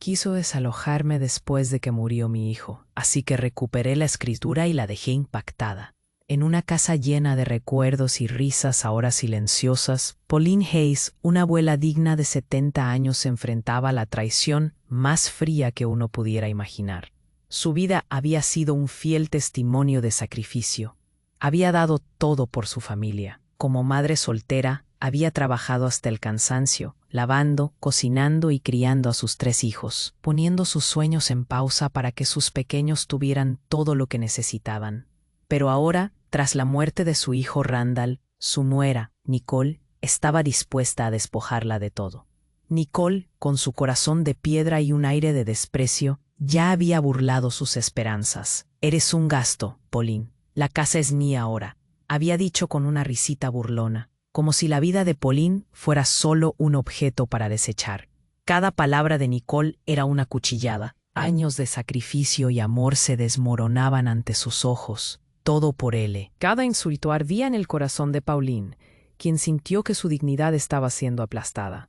quiso desalojarme después de que murió mi hijo, así que recuperé la escritura y la dejé impactada. En una casa llena de recuerdos y risas ahora silenciosas, Pauline Hayes, una abuela digna de 70 años, se enfrentaba a la traición más fría que uno pudiera imaginar. Su vida había sido un fiel testimonio de sacrificio. Había dado todo por su familia. Como madre soltera, había trabajado hasta el cansancio, lavando, cocinando y criando a sus 3 hijos, poniendo sus sueños en pausa para que sus pequeños tuvieran todo lo que necesitaban. Pero ahora, tras la muerte de su hijo Randall, su nuera, Nicole, estaba dispuesta a despojarla de todo. Nicole, con su corazón de piedra y un aire de desprecio, ya había burlado sus esperanzas. «Eres un gasto, Pauline. La casa es mía ahora», había dicho con una risita burlona, como si la vida de Pauline fuera solo un objeto para desechar. Cada palabra de Nicole era una cuchillada. Años de sacrificio y amor se desmoronaban ante sus ojos. Todo por él. Cada insulto ardía en el corazón de Pauline, quien sintió que su dignidad estaba siendo aplastada.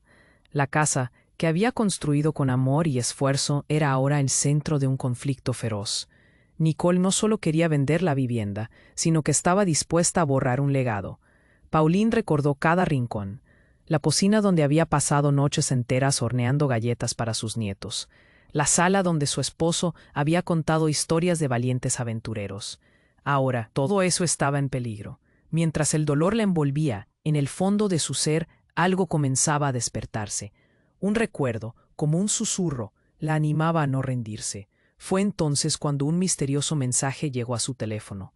La casa, que había construido con amor y esfuerzo, era ahora el centro de un conflicto feroz. Nicole no solo quería vender la vivienda, sino que estaba dispuesta a borrar un legado. Pauline recordó cada rincón, la cocina donde había pasado noches enteras horneando galletas para sus nietos, la sala donde su esposo había contado historias de valientes aventureros. Ahora, todo eso estaba en peligro. Mientras el dolor la envolvía, en el fondo de su ser algo comenzaba a despertarse. Un recuerdo, como un susurro, la animaba a no rendirse. Fue entonces cuando un misterioso mensaje llegó a su teléfono.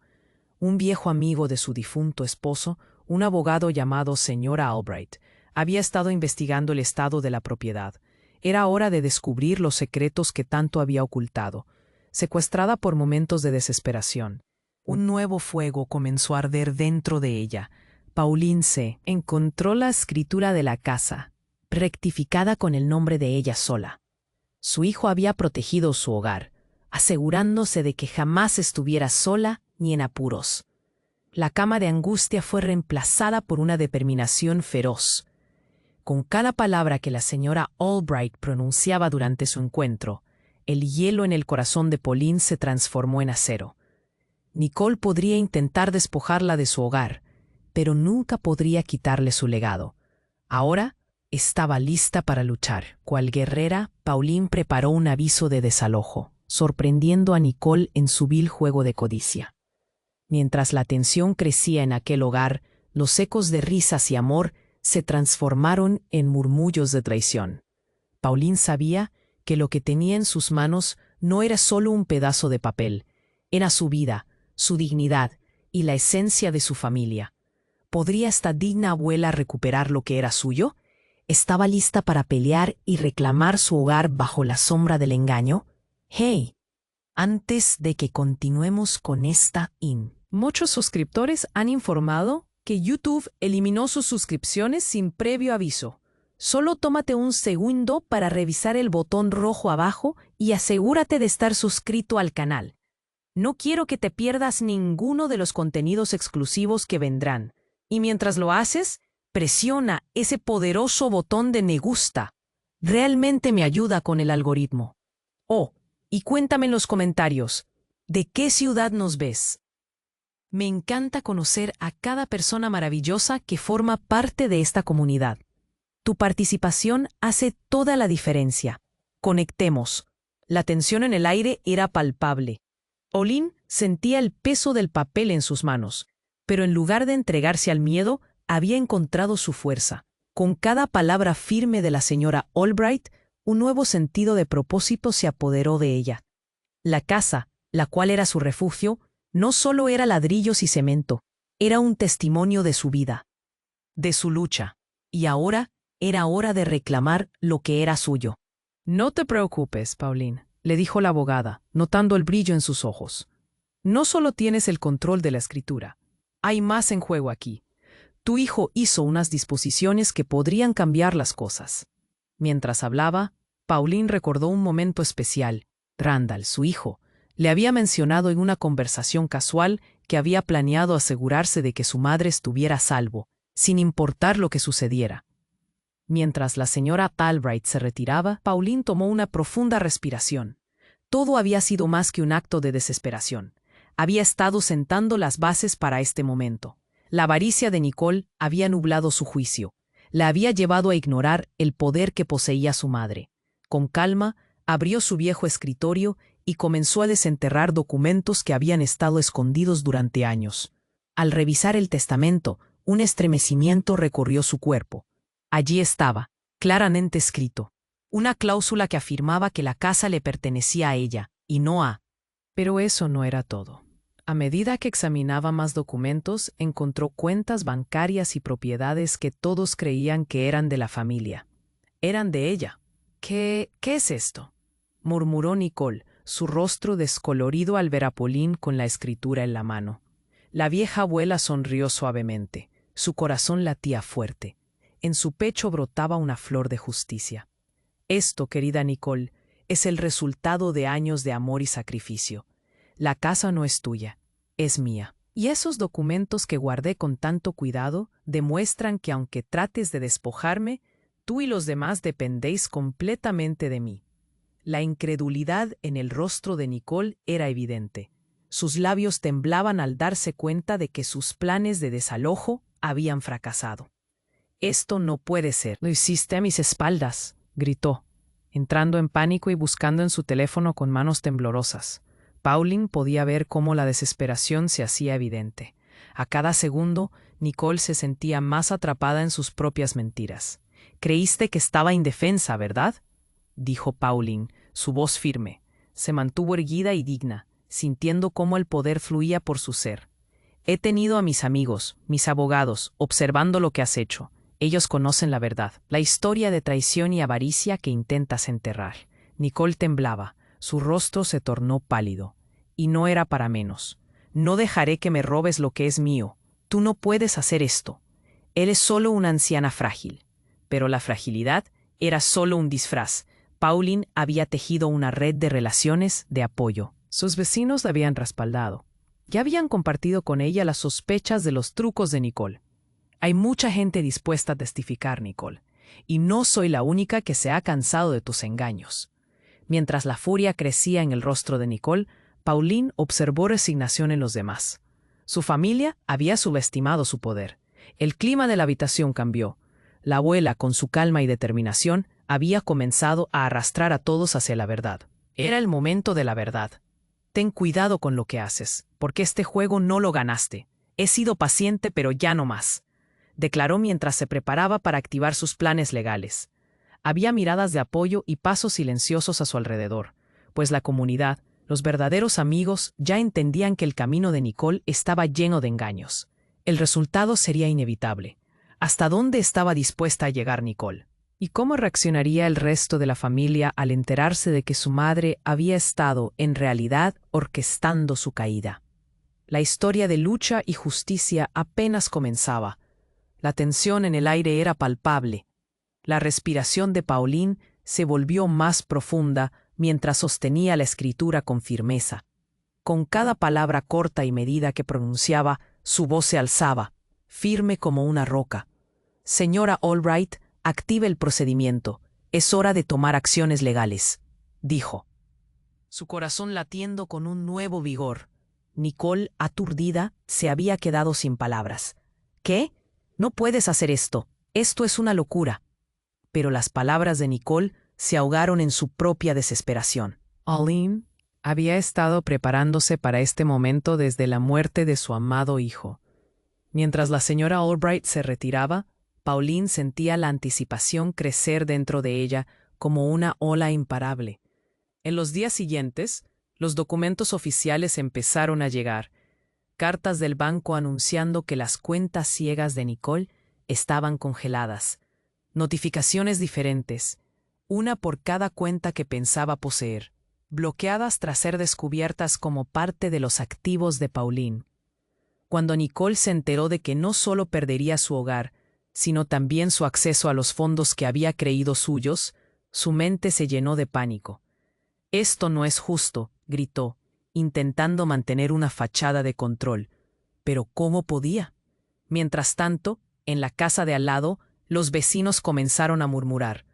Un viejo amigo de su difunto esposo, un abogado llamado Sr. Albright, había estado investigando el estado de la propiedad. Era hora de descubrir los secretos que tanto había ocultado. Secuestrada por momentos de desesperación, un nuevo fuego comenzó a arder dentro de ella. Pauline se encontró la escritura de la casa, rectificada con el nombre de ella sola. Su hijo había protegido su hogar, asegurándose de que jamás estuviera sola ni en apuros. La cama de angustia fue reemplazada por una determinación feroz. Con cada palabra que la señora Albright pronunciaba durante su encuentro, el hielo en el corazón de Pauline se transformó en acero. Nicole podría intentar despojarla de su hogar, pero nunca podría quitarle su legado. Ahora estaba lista para luchar. Cual guerrera, Pauline preparó un aviso de desalojo, sorprendiendo a Nicole en su vil juego de codicia. Mientras la tensión crecía en aquel hogar, los ecos de risas y amor se transformaron en murmullos de traición. Pauline sabía que lo que tenía en sus manos no era solo un pedazo de papel, era su vida, su dignidad y la esencia de su familia. ¿Podría esta digna abuela recuperar lo que era suyo? ¿Estaba lista para pelear y reclamar su hogar bajo la sombra del engaño? ¡Hey! Antes de que continuemos con muchos suscriptores han informado que YouTube eliminó sus suscripciones sin previo aviso. Solo tómate un segundo para revisar el botón rojo abajo y asegúrate de estar suscrito al canal. No quiero que te pierdas ninguno de los contenidos exclusivos que vendrán. Y mientras lo haces, presiona ese poderoso botón de me gusta. Realmente me ayuda con el algoritmo. Oh, y cuéntame en los comentarios, ¿de qué ciudad nos ves? Me encanta conocer a cada persona maravillosa que forma parte de esta comunidad. Tu participación hace toda la diferencia. Conectemos. La tensión en el aire era palpable. Pauline sentía el peso del papel en sus manos, pero en lugar de entregarse al miedo, había encontrado su fuerza. Con cada palabra firme de la señora Albright, un nuevo sentido de propósito se apoderó de ella. La casa, la cual era su refugio, no solo era ladrillos y cemento, era un testimonio de su vida, de su lucha, y ahora era hora de reclamar lo que era suyo. No te preocupes, Pauline, le dijo la abogada, notando el brillo en sus ojos. No solo tienes el control de la escritura, hay más en juego aquí. Tu hijo hizo unas disposiciones que podrían cambiar las cosas. Mientras hablaba, Pauline recordó un momento especial. Randall, su hijo, le había mencionado en una conversación casual que había planeado asegurarse de que su madre estuviera a salvo, sin importar lo que sucediera. Mientras la señora Albright se retiraba, Pauline tomó una profunda respiración. Todo había sido más que un acto de desesperación. Había estado sentando las bases para este momento. La avaricia de Nicole había nublado su juicio. La había llevado a ignorar el poder que poseía su madre. Con calma, abrió su viejo escritorio y comenzó a desenterrar documentos que habían estado escondidos durante años. Al revisar el testamento, un estremecimiento recorrió su cuerpo. Allí estaba, claramente escrito, una cláusula que afirmaba que la casa le pertenecía a ella, y no a... Pero eso no era todo. A medida que examinaba más documentos, encontró cuentas bancarias y propiedades que todos creían que eran de la familia. Eran de ella. ¿Qué es esto?, murmuró Nicole, su rostro descolorido al ver a Pauline con la escritura en la mano. La vieja abuela sonrió suavemente. Su corazón latía fuerte. En su pecho brotaba una flor de justicia. Esto, querida Nicole, es el resultado de años de amor y sacrificio. La casa no es tuya, es mía. Y esos documentos que guardé con tanto cuidado demuestran que aunque trates de despojarme, tú y los demás dependéis completamente de mí. La incredulidad en el rostro de Nicole era evidente. Sus labios temblaban al darse cuenta de que sus planes de desalojo habían fracasado. «Esto no puede ser. Lo hiciste a mis espaldas», gritó, entrando en pánico y buscando en su teléfono con manos temblorosas. Pauline podía ver cómo la desesperación se hacía evidente. A cada segundo, Nicole se sentía más atrapada en sus propias mentiras. «Creíste que estaba indefensa, ¿verdad?», dijo Pauline, su voz firme. Se mantuvo erguida y digna, sintiendo cómo el poder fluía por su ser. «He tenido a mis amigos, mis abogados, observando lo que has hecho. Ellos conocen la verdad, la historia de traición y avaricia que intentas enterrar». Nicole temblaba, su rostro se tornó pálido. Y no era para menos. «No dejaré que me robes lo que es mío. Tú no puedes hacer esto. Eres solo una anciana frágil». Pero la fragilidad era solo un disfraz. Pauline había tejido una red de relaciones de apoyo. Sus vecinos la habían respaldado. Ya habían compartido con ella las sospechas de los trucos de Nicole. «Hay mucha gente dispuesta a testificar, Nicole, y no soy la única que se ha cansado de tus engaños». Mientras la furia crecía en el rostro de Nicole, Pauline observó resignación en los demás. Su familia había subestimado su poder. El clima de la habitación cambió. La abuela, con su calma y determinación, había comenzado a arrastrar a todos hacia la verdad. Era el momento de la verdad. «Ten cuidado con lo que haces, porque este juego no lo ganaste. He sido paciente, pero ya no más», declaró mientras se preparaba para activar sus planes legales. Había miradas de apoyo y pasos silenciosos a su alrededor, pues la comunidad, los verdaderos amigos, ya entendían que el camino de Nicole estaba lleno de engaños. El resultado sería inevitable. ¿Hasta dónde estaba dispuesta a llegar Nicole? ¿Y cómo reaccionaría el resto de la familia al enterarse de que su madre había estado, en realidad, orquestando su caída? La historia de lucha y justicia apenas comenzaba. La tensión en el aire era palpable. La respiración de Pauline se volvió más profunda mientras sostenía la escritura con firmeza. Con cada palabra corta y medida que pronunciaba, su voz se alzaba, firme como una roca. «Señora Albright, active el procedimiento. Es hora de tomar acciones legales», dijo, su corazón latiendo con un nuevo vigor. Nicole, aturdida, se había quedado sin palabras. «¿Qué? No puedes hacer esto. Esto es una locura». Pero las palabras de Nicole se ahogaron en su propia desesperación. Pauline había estado preparándose para este momento desde la muerte de su amado hijo. Mientras la señora Albright se retiraba, Pauline sentía la anticipación crecer dentro de ella como una ola imparable. En los días siguientes, los documentos oficiales empezaron a llegar. Cartas del banco anunciando que las cuentas ciegas de Nicole estaban congeladas. Notificaciones diferentes, una por cada cuenta que pensaba poseer, bloqueadas tras ser descubiertas como parte de los activos de Pauline. Cuando Nicole se enteró de que no solo perdería su hogar, sino también su acceso a los fondos que había creído suyos, su mente se llenó de pánico. «Esto no es justo», gritó, intentando mantener una fachada de control. Pero ¿cómo podía? Mientras tanto, en la casa de al lado, Los vecinos comenzaron a murmurar.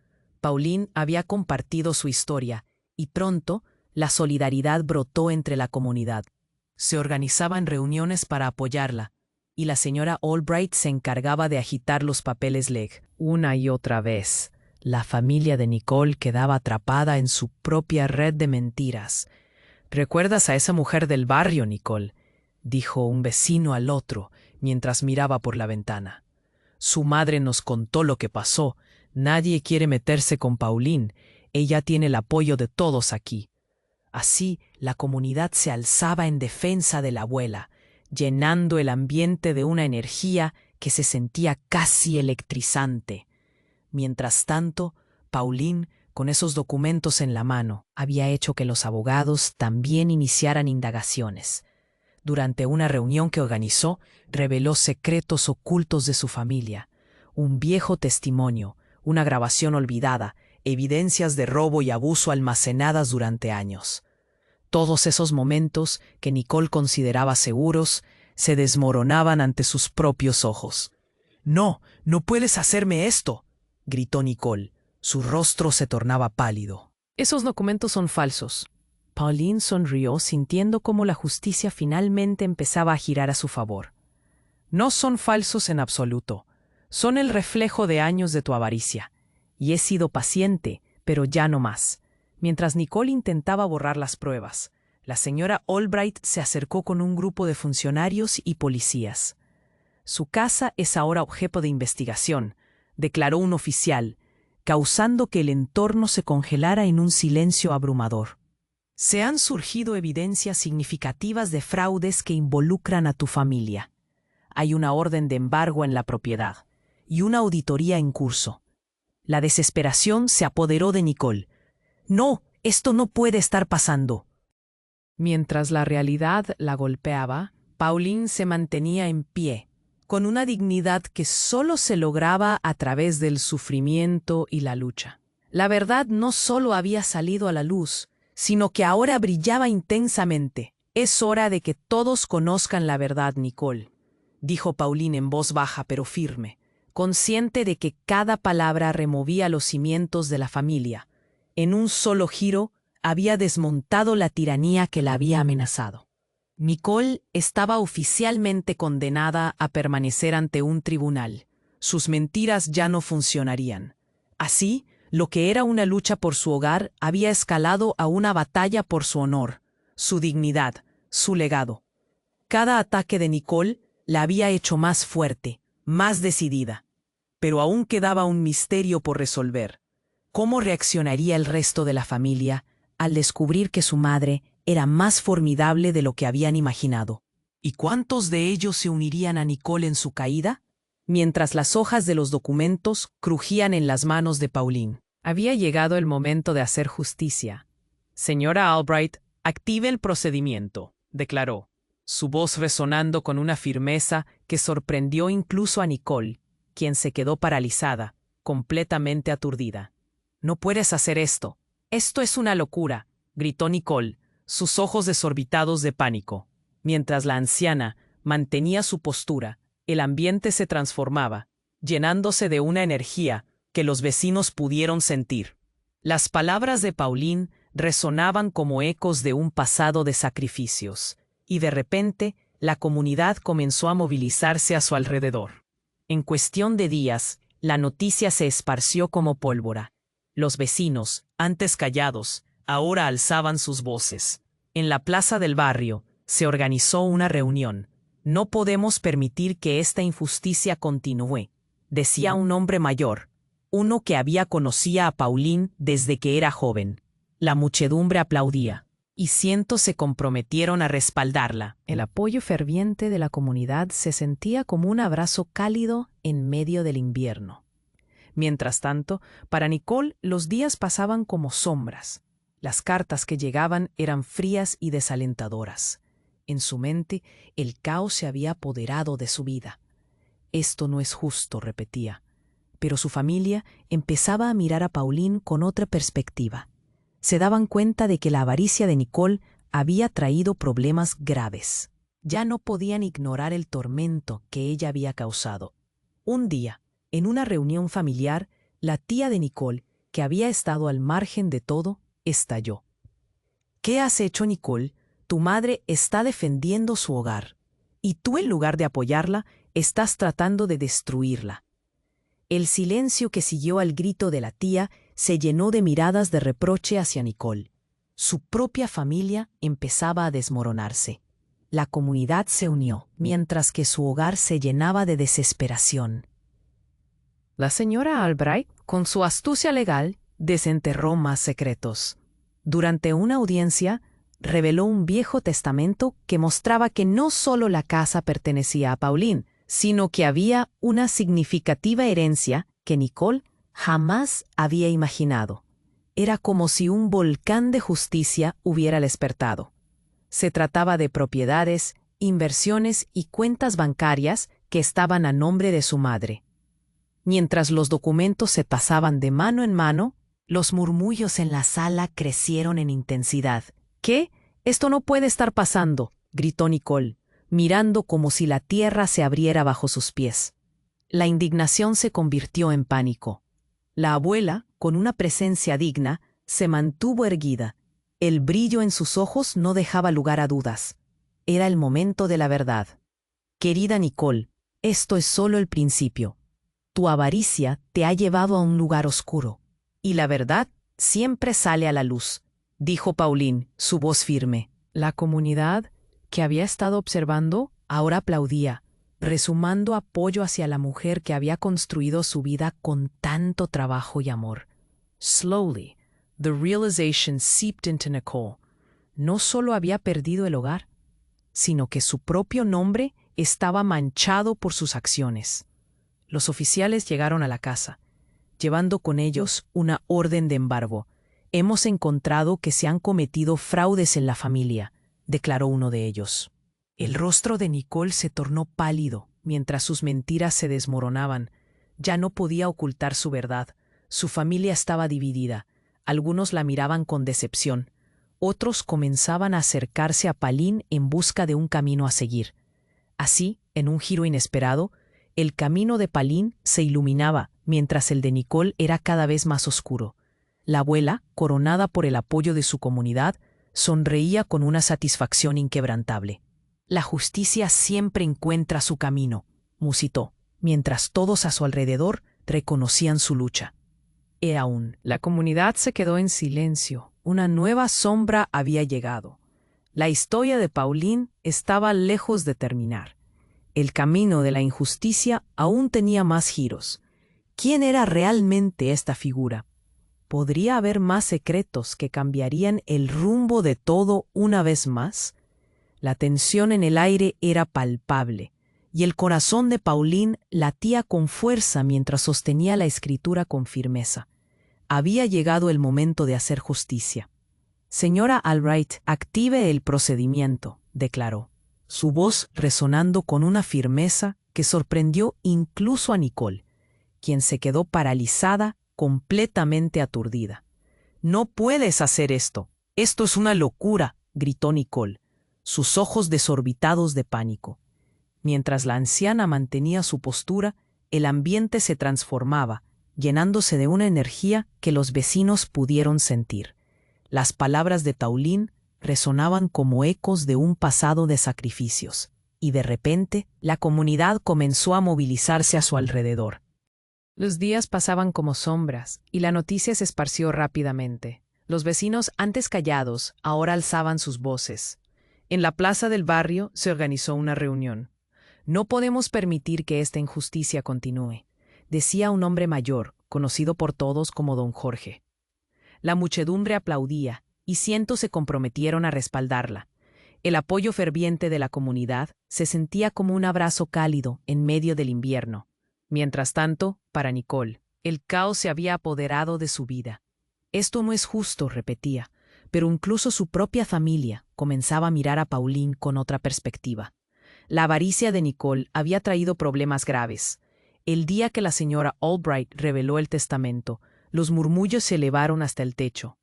Pauline había compartido su historia, y pronto la solidaridad brotó entre la comunidad. Se organizaban reuniones para apoyarla, y la señora Albright se encargaba de agitar los papeles leg. Una y otra vez, la familia de Nicole quedaba atrapada en su propia red de mentiras. «¿Recuerdas a esa mujer del barrio, Nicole?», dijo un vecino al otro mientras miraba por la ventana. «Su madre nos contó lo que pasó. Nadie quiere meterse con Pauline. Ella tiene el apoyo de todos aquí». Así, la comunidad se alzaba en defensa de la abuela, llenando el ambiente de una energía que se sentía casi electrizante. Mientras tanto, Pauline, con esos documentos en la mano, había hecho que los abogados también iniciaran indagaciones. Durante una reunión que organizó, reveló secretos ocultos de su familia, un viejo testimonio, una grabación olvidada, evidencias de robo y abuso almacenadas durante años. Todos esos momentos que Nicole consideraba seguros se desmoronaban ante sus propios ojos. «No, no puedes hacerme esto», gritó Nicole. Su rostro se tornaba pálido. «Esos documentos son falsos». Pauline sonrió sintiendo cómo la justicia finalmente empezaba a girar a su favor. «No son falsos en absoluto. Son el reflejo de años de tu avaricia. Y he sido paciente, pero ya no más». Mientras Nicole intentaba borrar las pruebas, la señora Albright se acercó con un grupo de funcionarios y policías. «Su casa es ahora objeto de investigación», declaró un oficial, causando que el entorno se congelara en un silencio abrumador. «Se han surgido evidencias significativas de fraudes que involucran a tu familia. Hay una orden de embargo en la propiedad y una auditoría en curso». La desesperación se apoderó de Nicole. «No, esto no puede estar pasando». Mientras la realidad la golpeaba, Pauline se mantenía en pie, con una dignidad que solo se lograba a través del sufrimiento y la lucha. La verdad no solo había salido a la luz, sino que ahora brillaba intensamente. «Es hora de que todos conozcan la verdad, Nicole», dijo Pauline en voz baja pero firme, consciente de que cada palabra removía los cimientos de la familia. En un solo giro, había desmontado la tiranía que la había amenazado. Nicole estaba oficialmente condenada a permanecer ante un tribunal. Sus mentiras ya no funcionarían. Así, lo que era una lucha por su hogar había escalado a una batalla por su honor, su dignidad, su legado. Cada ataque de Nicole la había hecho más fuerte, más decidida. Pero aún quedaba un misterio por resolver. ¿Cómo reaccionaría el resto de la familia al descubrir que su madre era más formidable de lo que habían imaginado? ¿Y cuántos de ellos se unirían a Nicole en su caída? Mientras las hojas de los documentos crujían en las manos de Pauline. Había llegado el momento de hacer justicia. «Señora Albright, active el procedimiento», declaró, su voz resonando con una firmeza que sorprendió incluso a Nicole, quien se quedó paralizada, completamente aturdida. «No puedes hacer esto. Esto es una locura», gritó Nicole, sus ojos desorbitados de pánico. Mientras la anciana mantenía su postura, el ambiente se transformaba, llenándose de una energía que los vecinos pudieron sentir. Las palabras de Pauline resonaban como ecos de un pasado de sacrificios, y de repente la comunidad comenzó a movilizarse a su alrededor. En cuestión de días, la noticia se esparció como pólvora. Los vecinos, antes callados, ahora alzaban sus voces. En la plaza del barrio se organizó una reunión. «No podemos permitir que esta injusticia continúe», decía un hombre mayor, uno que había conocido a Pauline desde que era joven. La muchedumbre aplaudía, y cientos se comprometieron a respaldarla. El apoyo ferviente de la comunidad se sentía como un abrazo cálido en medio del invierno. Mientras tanto, para Nicole los días pasaban como sombras. Las cartas que llegaban eran frías y desalentadoras. En su mente, el caos se había apoderado de su vida. «Esto no es justo», repetía. Pero su familia empezaba a mirar a Pauline con otra perspectiva. Se daban cuenta de que la avaricia de Nicole había traído problemas graves. Ya no podían ignorar el tormento que ella había causado. Un día, En una reunión familiar, la tía de Nicole, que había estado al margen de todo, estalló. ¿Qué has hecho, Nicole? Tu madre está defendiendo su hogar, y tú, en lugar de apoyarla, estás tratando de destruirla. El silencio que siguió al grito de la tía se llenó de miradas de reproche hacia Nicole. Su propia familia empezaba a desmoronarse. La comunidad se unió, mientras que su hogar se llenaba de desesperación. La señora Albright, con su astucia legal, desenterró más secretos. Durante una audiencia, reveló un viejo testamento que mostraba que no solo la casa pertenecía a Pauline, sino que había una significativa herencia que Nicole jamás había imaginado. Era como si un volcán de justicia hubiera despertado. Se trataba de propiedades, inversiones y cuentas bancarias que estaban a nombre de su madre. Mientras los documentos se pasaban de mano en mano, los murmullos en la sala crecieron en intensidad. ¿Qué? Esto no puede estar pasando, gritó Nicole, mirando como si la tierra se abriera bajo sus pies. La indignación se convirtió en pánico. La abuela, con una presencia digna, se mantuvo erguida. El brillo en sus ojos no dejaba lugar a dudas. Era el momento de la verdad. Querida Nicole, esto es solo el principio. Tu avaricia te ha llevado a un lugar oscuro, y la verdad siempre sale a la luz, dijo Pauline, su voz firme. La comunidad, que había estado observando, ahora aplaudía, resumando apoyo hacia la mujer que había construido su vida con tanto trabajo y amor. Slowly, the realization seeped into Nicole. No solo había perdido el hogar, sino que su propio nombre estaba manchado por sus acciones. Los oficiales llegaron a la casa, llevando con ellos una orden de embargo. Hemos encontrado que se han cometido fraudes en la familia, declaró uno de ellos. El rostro de Nicole se tornó pálido mientras sus mentiras se desmoronaban. Ya no podía ocultar su verdad. Su familia estaba dividida. Algunos la miraban con decepción. Otros comenzaban a acercarse a Pauline en busca de un camino a seguir. Así, en un giro inesperado, el camino de Pauline se iluminaba, mientras el de Nicole era cada vez más oscuro. La abuela, coronada por el apoyo de su comunidad, sonreía con una satisfacción inquebrantable. La justicia siempre encuentra su camino, musitó, mientras todos a su alrededor reconocían su lucha. Y aún, la comunidad se quedó en silencio. Una nueva sombra había llegado. La historia de Pauline estaba lejos de terminar. El camino de la injusticia aún tenía más giros. ¿Quién era realmente esta figura? ¿Podría haber más secretos que cambiarían el rumbo de todo una vez más? La tensión en el aire era palpable, y el corazón de Pauline latía con fuerza mientras sostenía la escritura con firmeza. Había llegado el momento de hacer justicia. Señora Albright, active el procedimiento, declaró, su voz resonando con una firmeza que sorprendió incluso a Nicole, quien se quedó paralizada, completamente aturdida. «No puedes hacer esto. Esto es una locura», gritó Nicole, sus ojos desorbitados de pánico. Mientras la anciana mantenía su postura, el ambiente se transformaba, llenándose de una energía que los vecinos pudieron sentir. Las palabras de Pauline resonaban como ecos de un pasado de sacrificios, y de repente la comunidad comenzó a movilizarse a su alrededor. Los días pasaban como sombras, y la noticia se esparció rápidamente. Los vecinos, antes callados, ahora alzaban sus voces. En la plaza del barrio se organizó una reunión. «No podemos permitir que esta injusticia continúe», decía un hombre mayor, conocido por todos como Don Jorge. La muchedumbre aplaudía, y cientos se comprometieron a respaldarla. El apoyo ferviente de la comunidad se sentía como un abrazo cálido en medio del invierno. Mientras tanto, para Nicole, el caos se había apoderado de su vida. «Esto no es justo», repetía, pero incluso su propia familia comenzaba a mirar a Pauline con otra perspectiva. La avaricia de Nicole había traído problemas graves. El día que la señora Albright reveló el testamento, los murmullos se elevaron hasta el techo.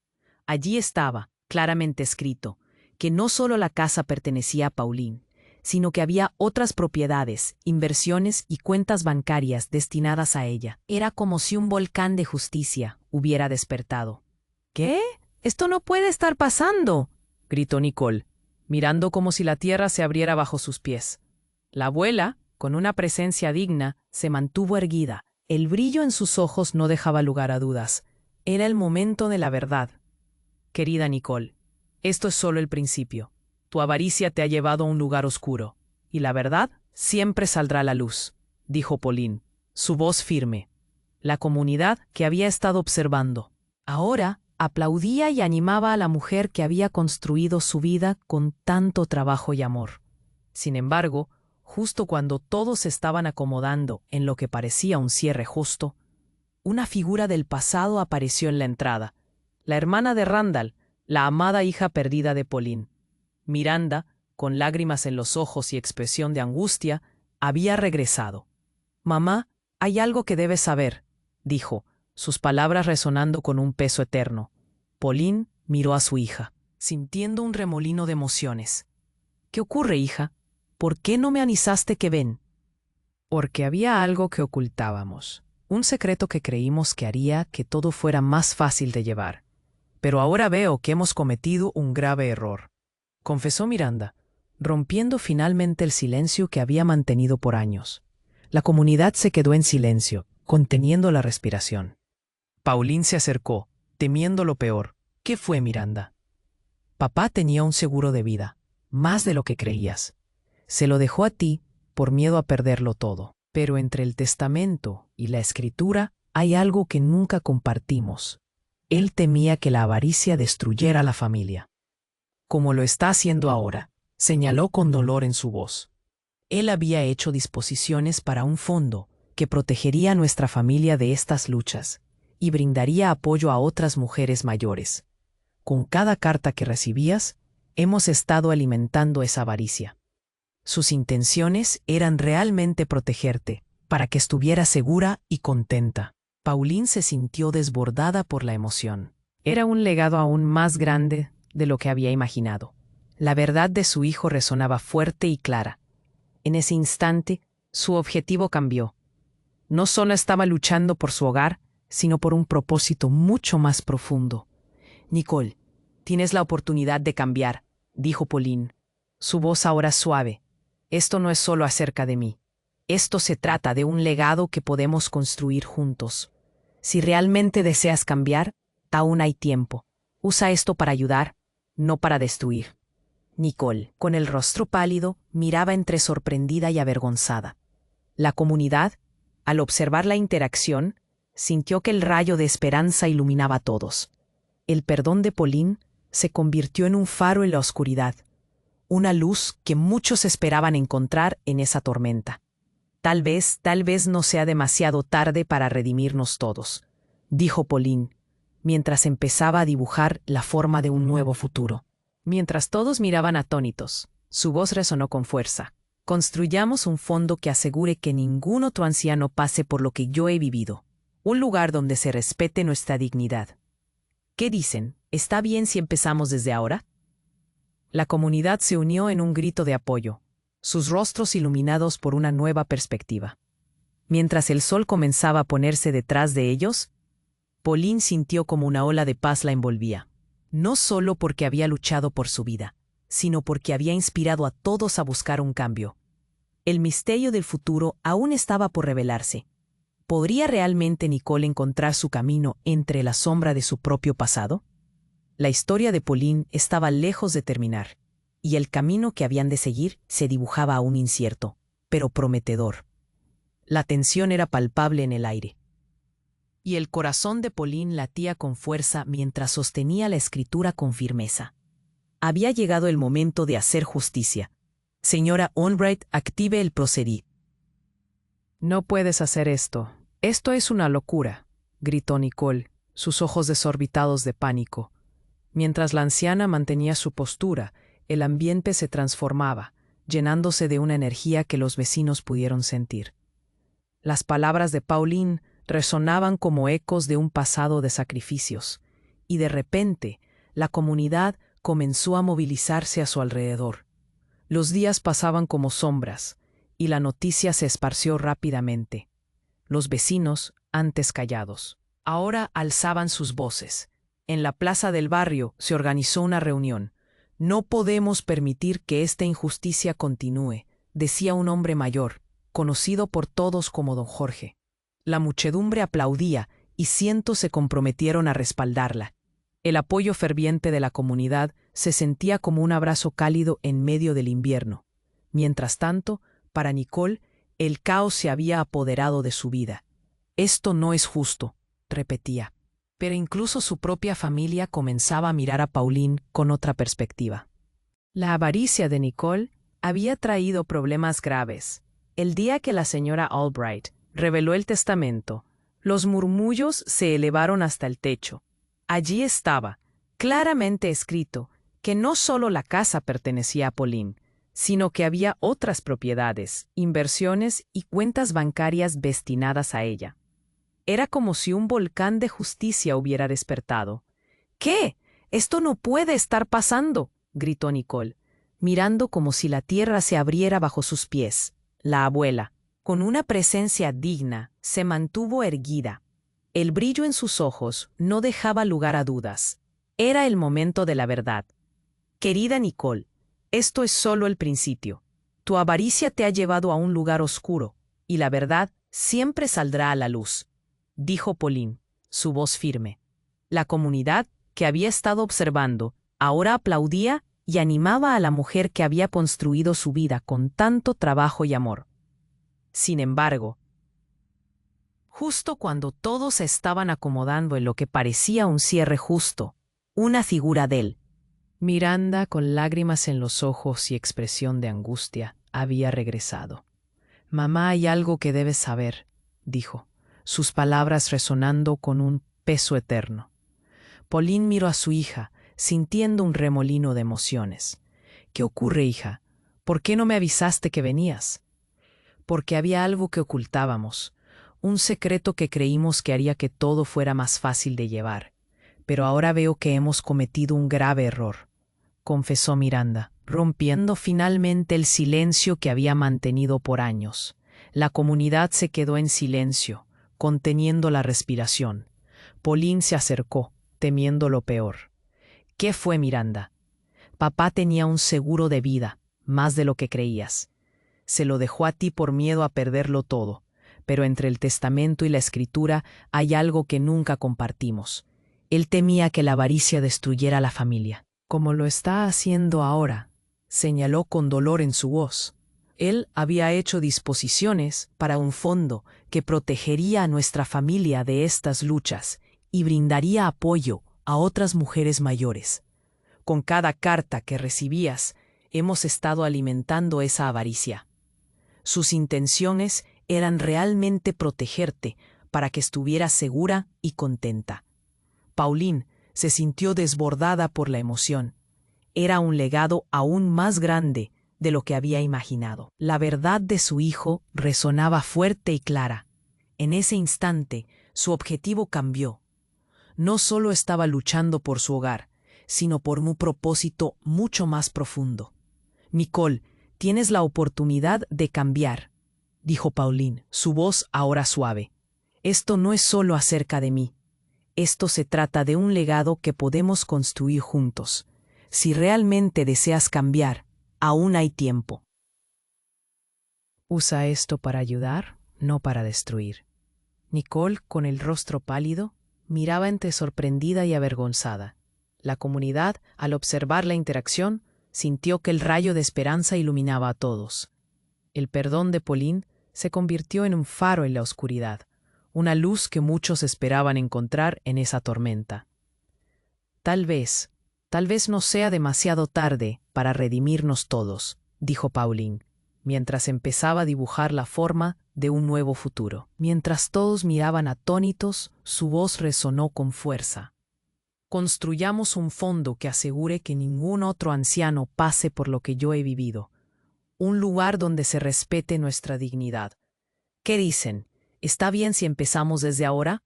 Allí estaba, claramente escrito, que no solo la casa pertenecía a Pauline, sino que había otras propiedades, inversiones y cuentas bancarias destinadas a ella. Era como si un volcán de justicia hubiera despertado. ¿Qué? Esto no puede estar pasando, gritó Nicole, mirando como si la tierra se abriera bajo sus pies. La abuela, con una presencia digna, se mantuvo erguida. El brillo en sus ojos no dejaba lugar a dudas. Era el momento de la verdad. Querida Nicole, esto es solo el principio. Tu avaricia te ha llevado a un lugar oscuro, y la verdad siempre saldrá a la luz, dijo Pauline, su voz firme. La comunidad que había estado observando ahora aplaudía y animaba a la mujer que había construido su vida con tanto trabajo y amor. Sin embargo, justo cuando todos se estaban acomodando en lo que parecía un cierre justo, una figura del pasado apareció en la entrada, la hermana de Randall, la amada hija perdida de Pauline. Miranda, con lágrimas en los ojos y expresión de angustia, había regresado. «Mamá, hay algo que debes saber», dijo, sus palabras resonando con un peso eterno. Pauline miró a su hija, sintiendo un remolino de emociones. «¿Qué ocurre, hija? ¿Por qué no me avisaste que ven?» «Porque había algo que ocultábamos, un secreto que creímos que haría que todo fuera más fácil de llevar. Pero ahora veo que hemos cometido un grave error», confesó Miranda, rompiendo finalmente el silencio que había mantenido por años. La comunidad se quedó en silencio, conteniendo la respiración. Pauline se acercó, temiendo lo peor. «¿Qué fue, Miranda?» «Papá tenía un seguro de vida, más de lo que creías. Se lo dejó a ti por miedo a perderlo todo. Pero entre el testamento y la escritura hay algo que nunca compartimos. Él temía que la avaricia destruyera la familia. Como lo está haciendo ahora», señaló con dolor en su voz. «Él había hecho disposiciones para un fondo que protegería a nuestra familia de estas luchas y brindaría apoyo a otras mujeres mayores. Con cada carta que recibías, hemos estado alimentando esa avaricia. Sus intenciones eran realmente protegerte, para que estuvieras segura y contenta». Pauline se sintió desbordada por la emoción. Era un legado aún más grande de lo que había imaginado. La verdad de su hijo resonaba fuerte y clara. En ese instante, su objetivo cambió. No solo estaba luchando por su hogar, sino por un propósito mucho más profundo. «Nicole, tienes la oportunidad de cambiar», dijo Pauline, su voz ahora suave. «Esto no es solo acerca de mí. Esto se trata de un legado que podemos construir juntos. Si realmente deseas cambiar, aún hay tiempo. Usa esto para ayudar, no para destruir». Nicole, con el rostro pálido, miraba entre sorprendida y avergonzada. La comunidad, al observar la interacción, sintió que el rayo de esperanza iluminaba a todos. El perdón de Pauline se convirtió en un faro en la oscuridad, una luz que muchos esperaban encontrar en esa tormenta. Tal vez no sea demasiado tarde para redimirnos todos», dijo Pauline, mientras empezaba a dibujar la forma de un nuevo futuro. Mientras todos miraban atónitos, su voz resonó con fuerza. «Construyamos un fondo que asegure que ningún otro anciano pase por lo que yo he vivido. Un lugar donde se respete nuestra dignidad. ¿Qué dicen? ¿Está bien si empezamos desde ahora?» La comunidad se unió en un grito de apoyo, sus rostros iluminados por una nueva perspectiva. Mientras el sol comenzaba a ponerse detrás de ellos, Pauline sintió como una ola de paz la envolvía. No solo porque había luchado por su vida, sino porque había inspirado a todos a buscar un cambio. El misterio del futuro aún estaba por revelarse. ¿Podría realmente Nicole encontrar su camino entre la sombra de su propio pasado? La historia de Pauline estaba lejos de terminar, y el camino que habían de seguir se dibujaba aún incierto, pero prometedor. La tensión era palpable en el aire, y el corazón de Pauline latía con fuerza mientras sostenía la escritura con firmeza. Había llegado el momento de hacer justicia. «Señora Onbright, active el procedí». «No puedes hacer esto. Esto es una locura», gritó Nicole, sus ojos desorbitados de pánico. Mientras la anciana mantenía su postura, el ambiente se transformaba, llenándose de una energía que los vecinos pudieron sentir. Las palabras de Pauline resonaban como ecos de un pasado de sacrificios, y de repente la comunidad comenzó a movilizarse a su alrededor. Los días pasaban como sombras, y la noticia se esparció rápidamente. Los vecinos, antes callados, ahora alzaban sus voces. En la plaza del barrio se organizó una reunión. No podemos permitir que esta injusticia continúe, decía un hombre mayor, conocido por todos como don Jorge. La muchedumbre aplaudía y cientos se comprometieron a respaldarla. El apoyo ferviente de la comunidad se sentía como un abrazo cálido en medio del invierno. Mientras tanto, para Nicole, el caos se había apoderado de su vida. Esto no es justo, repetía. Pero incluso su propia familia comenzaba a mirar a Pauline con otra perspectiva. La avaricia de Nicole había traído problemas graves. El día que la señora Albright reveló el testamento, los murmullos se elevaron hasta el techo. Allí estaba, claramente escrito, que no solo la casa pertenecía a Pauline, sino que había otras propiedades, inversiones y cuentas bancarias destinadas a ella. Era como si un volcán de justicia hubiera despertado. «¿Qué? Esto no puede estar pasando», gritó Nicole, mirando como si la tierra se abriera bajo sus pies. La abuela, con una presencia digna, se mantuvo erguida. El brillo en sus ojos no dejaba lugar a dudas. Era el momento de la verdad. «Querida Nicole, esto es solo el principio. Tu avaricia te ha llevado a un lugar oscuro, y la verdad siempre saldrá a la luz», dijo Pauline, su voz firme. La comunidad, que había estado observando, ahora aplaudía y animaba a la mujer que había construido su vida con tanto trabajo y amor. Sin embargo, justo cuando todos se estaban acomodando en lo que parecía un cierre justo, una figura de él, Miranda, con lágrimas en los ojos y expresión de angustia, había regresado. «Mamá, hay algo que debes saber», dijo, sus palabras resonando con un peso eterno. Pauline miró a su hija, sintiendo un remolino de emociones. «¿Qué ocurre, hija? ¿Por qué no me avisaste que venías?» «Porque había algo que ocultábamos, un secreto que creímos que haría que todo fuera más fácil de llevar. Pero ahora veo que hemos cometido un grave error», confesó Miranda, rompiendo finalmente el silencio que había mantenido por años. La comunidad se quedó en silencio, conteniendo la respiración. Pauline se acercó, temiendo lo peor. «¿Qué fue, Miranda?» «Papá tenía un seguro de vida, más de lo que creías. Se lo dejó a ti por miedo a perderlo todo, pero entre el testamento y la escritura hay algo que nunca compartimos. Él temía que la avaricia destruyera a la familia, como lo está haciendo ahora», señaló con dolor en su voz. «Él había hecho disposiciones para un fondo que protegería a nuestra familia de estas luchas y brindaría apoyo a otras mujeres mayores. Con cada carta que recibías, hemos estado alimentando esa avaricia. Sus intenciones eran realmente protegerte para que estuvieras segura y contenta». Pauline se sintió desbordada por la emoción. Era un legado aún más grande de lo que había imaginado. La verdad de su hijo resonaba fuerte y clara. En ese instante, su objetivo cambió. No solo estaba luchando por su hogar, sino por un propósito mucho más profundo. «Nicole, tienes la oportunidad de cambiar», dijo Pauline, su voz ahora suave. «Esto no es solo acerca de mí. Esto se trata de un legado que podemos construir juntos. Si realmente deseas cambiar, aún hay tiempo». «Usa esto para ayudar, no para destruir». Nicole, con el rostro pálido, miraba entre sorprendida y avergonzada. La comunidad, al observar la interacción, sintió que el rayo de esperanza iluminaba a todos. El perdón de Pauline se convirtió en un faro en la oscuridad, una luz que muchos esperaban encontrar en esa tormenta. Tal vez no sea demasiado tarde para redimirnos todos», dijo Pauline, mientras empezaba a dibujar la forma de un nuevo futuro. Mientras todos miraban atónitos, su voz resonó con fuerza. «Construyamos un fondo que asegure que ningún otro anciano pase por lo que yo he vivido. Un lugar donde se respete nuestra dignidad. ¿Qué dicen? ¿Está bien si empezamos desde ahora?»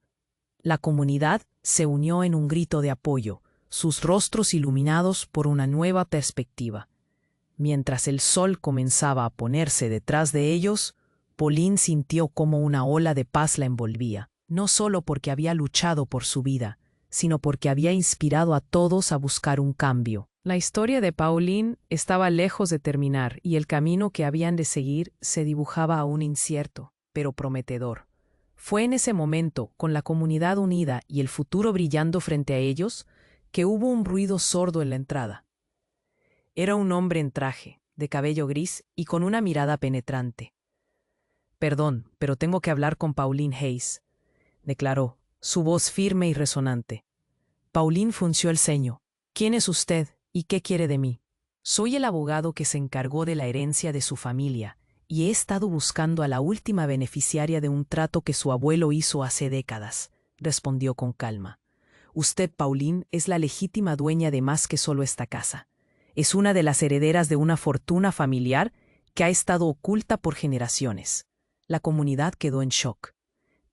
La comunidad se unió en un grito de apoyo, sus rostros iluminados por una nueva perspectiva. Mientras el sol comenzaba a ponerse detrás de ellos, Pauline sintió como una ola de paz la envolvía, no solo porque había luchado por su vida, sino porque había inspirado a todos a buscar un cambio. La historia de Pauline estaba lejos de terminar y el camino que habían de seguir se dibujaba aún incierto, pero prometedor. Fue en ese momento, con la comunidad unida y el futuro brillando frente a ellos, que hubo un ruido sordo en la entrada. Era un hombre en traje, de cabello gris y con una mirada penetrante. «Perdón, pero tengo que hablar con Pauline Hayes», declaró, su voz firme y resonante. Pauline frunció el ceño. «¿Quién es usted y qué quiere de mí?» «Soy el abogado que se encargó de la herencia de su familia y he estado buscando a la última beneficiaria de un trato que su abuelo hizo hace décadas», respondió con calma. «Usted, Pauline, es la legítima dueña de más que solo esta casa. Es una de las herederas de una fortuna familiar que ha estado oculta por generaciones». La comunidad quedó en shock.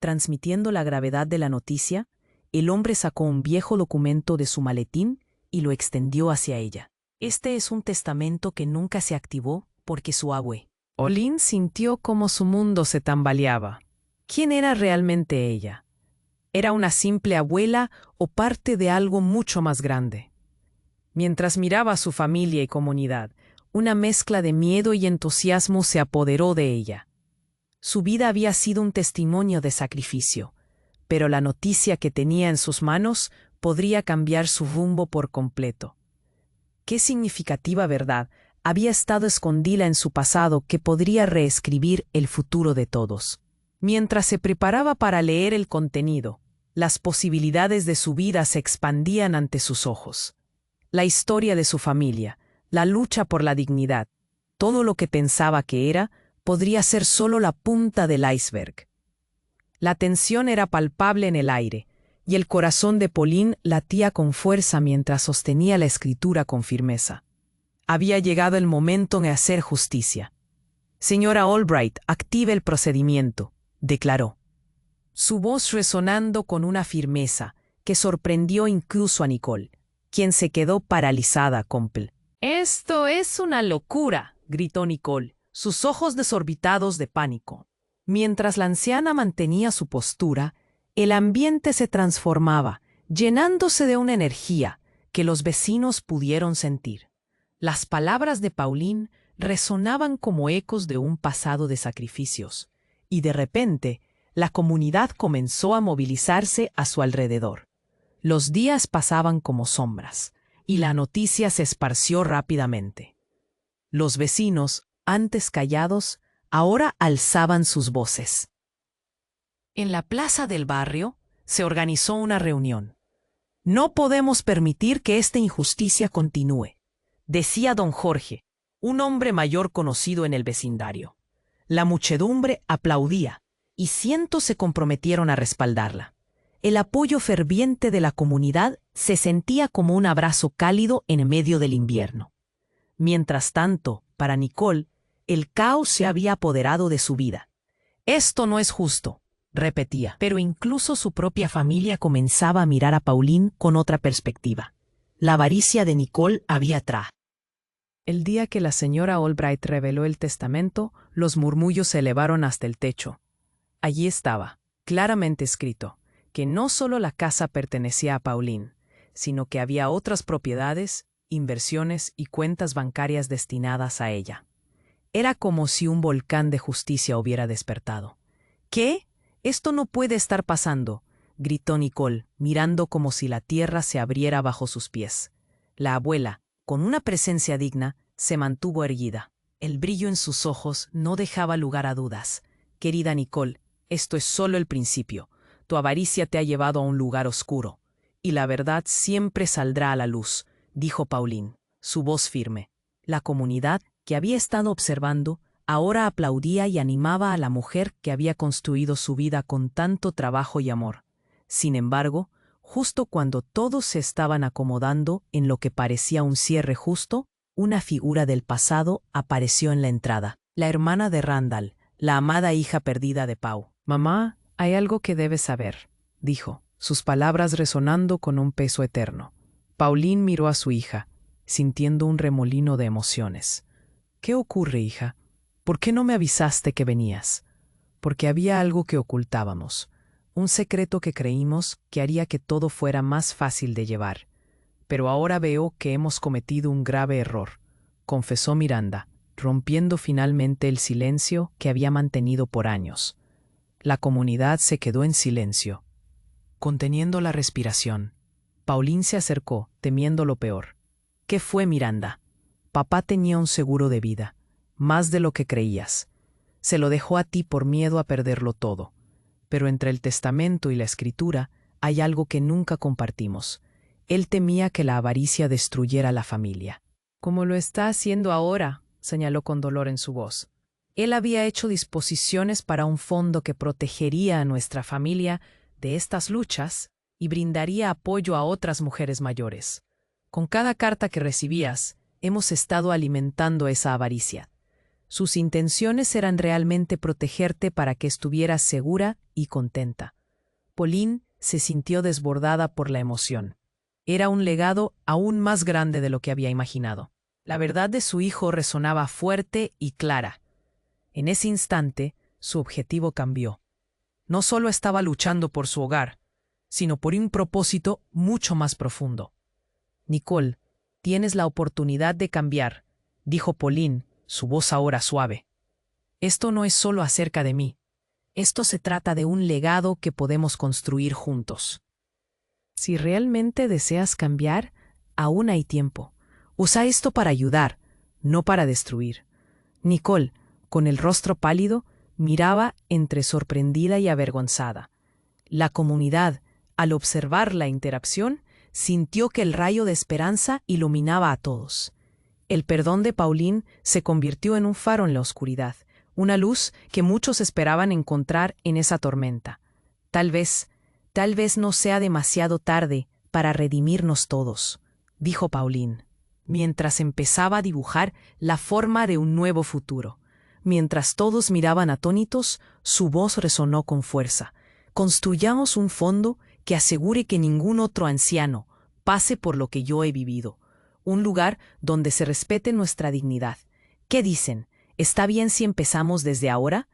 Transmitiendo la gravedad de la noticia, el hombre sacó un viejo documento de su maletín y lo extendió hacia ella. «Este es un testamento que nunca se activó porque su abue». Pauline sintió como su mundo se tambaleaba. ¿Quién era realmente ella? ¿Era una simple abuela o parte de algo mucho más grande? Mientras miraba a su familia y comunidad, una mezcla de miedo y entusiasmo se apoderó de ella. Su vida había sido un testimonio de sacrificio, pero la noticia que tenía en sus manos podría cambiar su rumbo por completo. Qué significativa verdad había estado escondida en su pasado que podría reescribir el futuro de todos. Mientras se preparaba para leer el contenido, las posibilidades de su vida se expandían ante sus ojos. La historia de su familia, la lucha por la dignidad, todo lo que pensaba que era, podría ser solo la punta del iceberg. La tensión era palpable en el aire, y el corazón de Pauline latía con fuerza mientras sostenía la escritura con firmeza. Había llegado el momento de hacer justicia. «Señora Albright, active el procedimiento», declaró. Su voz resonando con una firmeza que sorprendió incluso a Nicole, quien se quedó paralizada con «Pl». «Esto es una locura», gritó Nicole, sus ojos desorbitados de pánico. Mientras la anciana mantenía su postura, el ambiente se transformaba, llenándose de una energía que los vecinos pudieron sentir. Las palabras de Pauline resonaban como ecos de un pasado de sacrificios, y de repente la comunidad comenzó a movilizarse a su alrededor. Los días pasaban como sombras, y la noticia se esparció rápidamente. Los vecinos, antes callados, ahora alzaban sus voces. En la plaza del barrio se organizó una reunión. «No podemos permitir que esta injusticia continúe», decía don Jorge, un hombre mayor conocido en el vecindario. La muchedumbre aplaudía y cientos se comprometieron a respaldarla. El apoyo ferviente de la comunidad se sentía como un abrazo cálido en medio del invierno. Mientras tanto, para Nicole, el caos se había apoderado de su vida. «Esto no es justo», repetía, pero incluso su propia familia comenzaba a mirar a Pauline con otra perspectiva. La avaricia de Nicole había atrás. El día que la señora Albright reveló el testamento, los murmullos se elevaron hasta el techo. Allí estaba, claramente escrito, que no solo la casa pertenecía a Pauline, sino que había otras propiedades, inversiones y cuentas bancarias destinadas a ella. Era como si un volcán de justicia hubiera despertado. «¿Qué? Esto no puede estar pasando», gritó Nicole, mirando como si la tierra se abriera bajo sus pies. La abuela, con una presencia digna, se mantuvo erguida. El brillo en sus ojos no dejaba lugar a dudas. «Querida Nicole, esto es solo el principio. Tu avaricia te ha llevado a un lugar oscuro. Y la verdad siempre saldrá a la luz», dijo Pauline, su voz firme. La comunidad, que había estado observando, ahora aplaudía y animaba a la mujer que había construido su vida con tanto trabajo y amor. Sin embargo, justo cuando todos se estaban acomodando en lo que parecía un cierre justo, una figura del pasado apareció en la entrada. La hermana de Randall, la amada hija perdida de Pau. «Mamá, hay algo que debes saber», dijo, sus palabras resonando con un peso eterno. Pauline miró a su hija, sintiendo un remolino de emociones. ¿Qué ocurre, hija? ¿Por qué no me avisaste que venías? Porque había algo que ocultábamos, un secreto que creímos que haría que todo fuera más fácil de llevar. Pero ahora veo que hemos cometido un grave error, confesó Miranda, rompiendo finalmente el silencio que había mantenido por años. La comunidad se quedó en silencio, conteniendo la respiración. Pauline se acercó, temiendo lo peor. ¿Qué fue, Miranda? Papá tenía un seguro de vida, más de lo que creías. Se lo dejó a ti por miedo a perderlo todo. Pero entre el testamento y la escritura hay algo que nunca compartimos. Él temía que la avaricia destruyera la familia. Como lo está haciendo ahora, señaló con dolor en su voz. Él había hecho disposiciones para un fondo que protegería a nuestra familia de estas luchas y brindaría apoyo a otras mujeres mayores. Con cada carta que recibías, hemos estado alimentando esa avaricia. Sus intenciones eran realmente protegerte para que estuvieras segura y contenta. Pauline se sintió desbordada por la emoción. Era un legado aún más grande de lo que había imaginado. La verdad de su hijo resonaba fuerte y clara. En ese instante, su objetivo cambió. No solo estaba luchando por su hogar, sino por un propósito mucho más profundo. Nicole, tienes la oportunidad de cambiar, dijo Pauline, su voz ahora suave. Esto no es solo acerca de mí. Esto se trata de un legado que podemos construir juntos. Si realmente deseas cambiar, aún hay tiempo. Usa esto para ayudar, no para destruir. Nicole, con el rostro pálido, miraba entre sorprendida y avergonzada. La comunidad, al observar la interacción, sintió que el rayo de esperanza iluminaba a todos. El perdón de Pauline se convirtió en un faro en la oscuridad, una luz que muchos esperaban encontrar en esa tormenta. Tal vez no sea demasiado tarde para redimirnos todos, dijo Pauline, mientras empezaba a dibujar la forma de un nuevo futuro. Mientras todos miraban atónitos, su voz resonó con fuerza. Construyamos un fondo que asegure que ningún otro anciano pase por lo que yo he vivido. Un lugar donde se respete nuestra dignidad. ¿Qué dicen? ¿Está bien si empezamos desde ahora?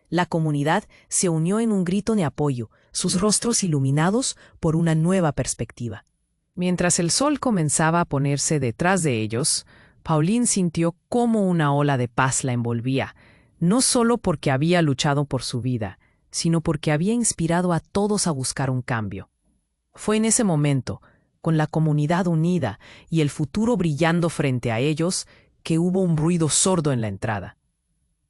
La comunidad se unió en un grito de apoyo, sus rostros iluminados por una nueva perspectiva. Mientras el sol comenzaba a ponerse detrás de ellos, Pauline sintió cómo una ola de paz la envolvía, no solo porque había luchado por su vida, sino porque había inspirado a todos a buscar un cambio. Fue en ese momento, con la comunidad unida y el futuro brillando frente a ellos, que hubo un ruido sordo en la entrada.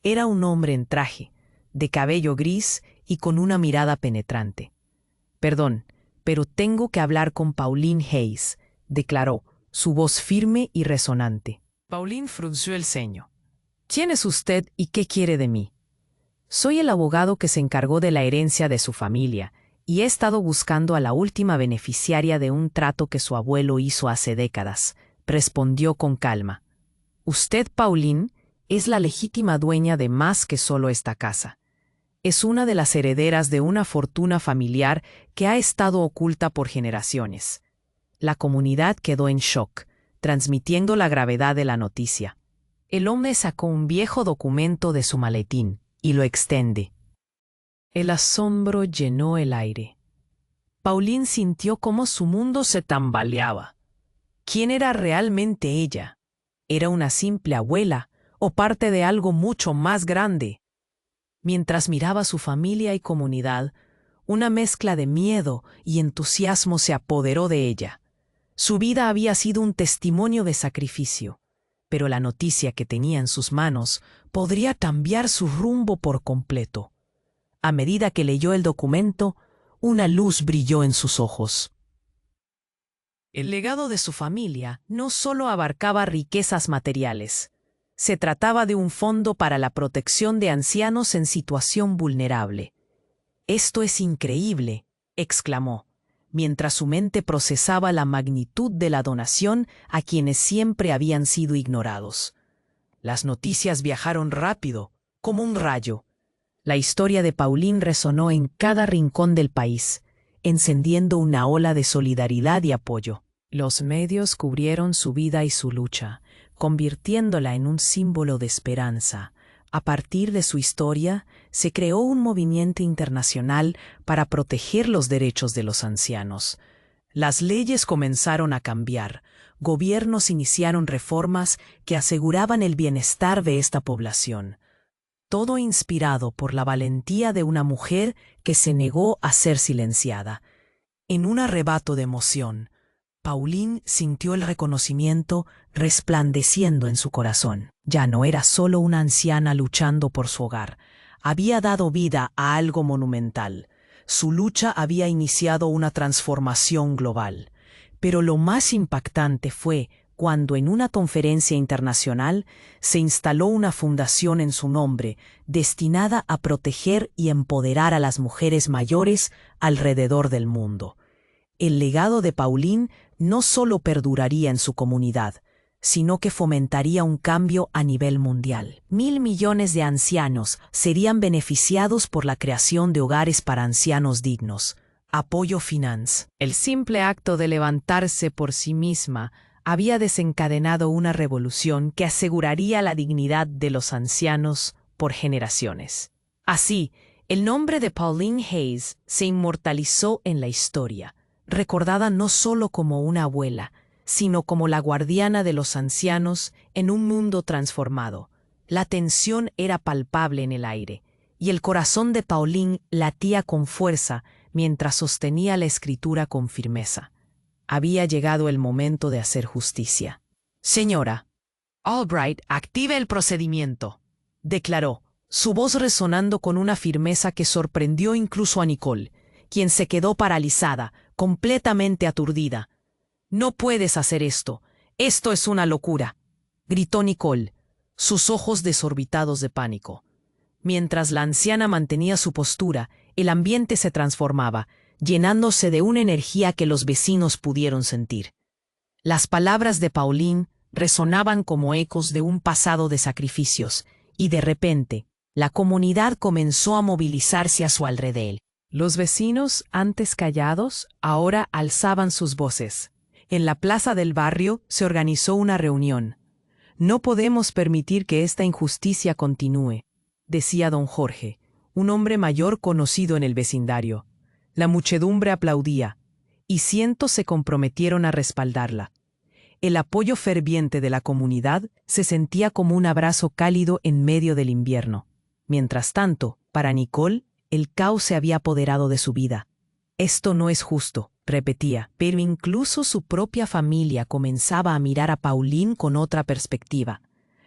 Era un hombre en traje, de cabello gris y con una mirada penetrante. «Perdón, pero tengo que hablar con Pauline Hayes», declaró, su voz firme y resonante. Pauline frunció el ceño. «¿Quién es usted y qué quiere de mí?» «Soy el abogado que se encargó de la herencia de su familia y he estado buscando a la última beneficiaria de un trato que su abuelo hizo hace décadas», respondió con calma. «Usted, Pauline, es la legítima dueña de más que solo esta casa. Es una de las herederas de una fortuna familiar que ha estado oculta por generaciones». La comunidad quedó en shock, transmitiendo la gravedad de la noticia. El hombre sacó un viejo documento de su maletín y lo extiende. El asombro llenó el aire. Pauline sintió cómo su mundo se tambaleaba. ¿Quién era realmente ella? ¿Era una simple abuela o parte de algo mucho más grande? Mientras miraba a su familia y comunidad, una mezcla de miedo y entusiasmo se apoderó de ella. Su vida había sido un testimonio de sacrificio, pero la noticia que tenía en sus manos podría cambiar su rumbo por completo. A medida que leyó el documento, una luz brilló en sus ojos. El legado de su familia no solo abarcaba riquezas materiales. Se trataba de un fondo para la protección de ancianos en situación vulnerable. «Esto es increíble», exclamó, mientras su mente procesaba la magnitud de la donación a quienes siempre habían sido ignorados. Las noticias viajaron rápido, como un rayo. La historia de Pauline resonó en cada rincón del país, encendiendo una ola de solidaridad y apoyo. Los medios cubrieron su vida y su lucha, convirtiéndola en un símbolo de esperanza. A partir de su historia, se creó un movimiento internacional para proteger los derechos de los ancianos. Las leyes comenzaron a cambiar. Gobiernos iniciaron reformas que aseguraban el bienestar de esta población. Todo inspirado por la valentía de una mujer que se negó a ser silenciada. En un arrebato de emoción, Pauline sintió el reconocimiento resplandeciendo en su corazón. Ya no era solo una anciana luchando por su hogar. Había dado vida a algo monumental. Su lucha había iniciado una transformación global. Pero lo más impactante fue cuando en una conferencia internacional se instaló una fundación en su nombre destinada a proteger y empoderar a las mujeres mayores alrededor del mundo. El legado de Pauline no solo perduraría en su comunidad, sino que fomentaría un cambio a nivel mundial. 1.000 millones de ancianos serían beneficiados por la creación de hogares para ancianos dignos. Apoyo Finance. El simple acto de levantarse por sí misma había desencadenado una revolución que aseguraría la dignidad de los ancianos por generaciones. Así, el nombre de Pauline Hayes se inmortalizó en la historia, recordada no solo como una abuela, sino como la guardiana de los ancianos en un mundo transformado. La tensión era palpable en el aire, y el corazón de Pauline latía con fuerza mientras sostenía la escritura con firmeza. Había llegado el momento de hacer justicia. «Señora Albright, active el procedimiento», declaró, su voz resonando con una firmeza que sorprendió incluso a Nicole, quien se quedó paralizada, completamente aturdida. «No puedes hacer esto. Esto es una locura», gritó Nicole, sus ojos desorbitados de pánico. Mientras la anciana mantenía su postura, el ambiente se transformaba, llenándose de una energía que los vecinos pudieron sentir. Las palabras de Pauline resonaban como ecos de un pasado de sacrificios, y de repente, la comunidad comenzó a movilizarse a su alrededor. Los vecinos, antes callados, ahora alzaban sus voces. En la plaza del barrio se organizó una reunión. «No podemos permitir que esta injusticia continúe», decía don Jorge, un hombre mayor conocido en el vecindario. La muchedumbre aplaudía, y cientos se comprometieron a respaldarla. El apoyo ferviente de la comunidad se sentía como un abrazo cálido en medio del invierno. Mientras tanto, para Nicole, el caos se había apoderado de su vida. «Esto no es justo», repetía, pero incluso su propia familia comenzaba a mirar a Pauline con otra perspectiva.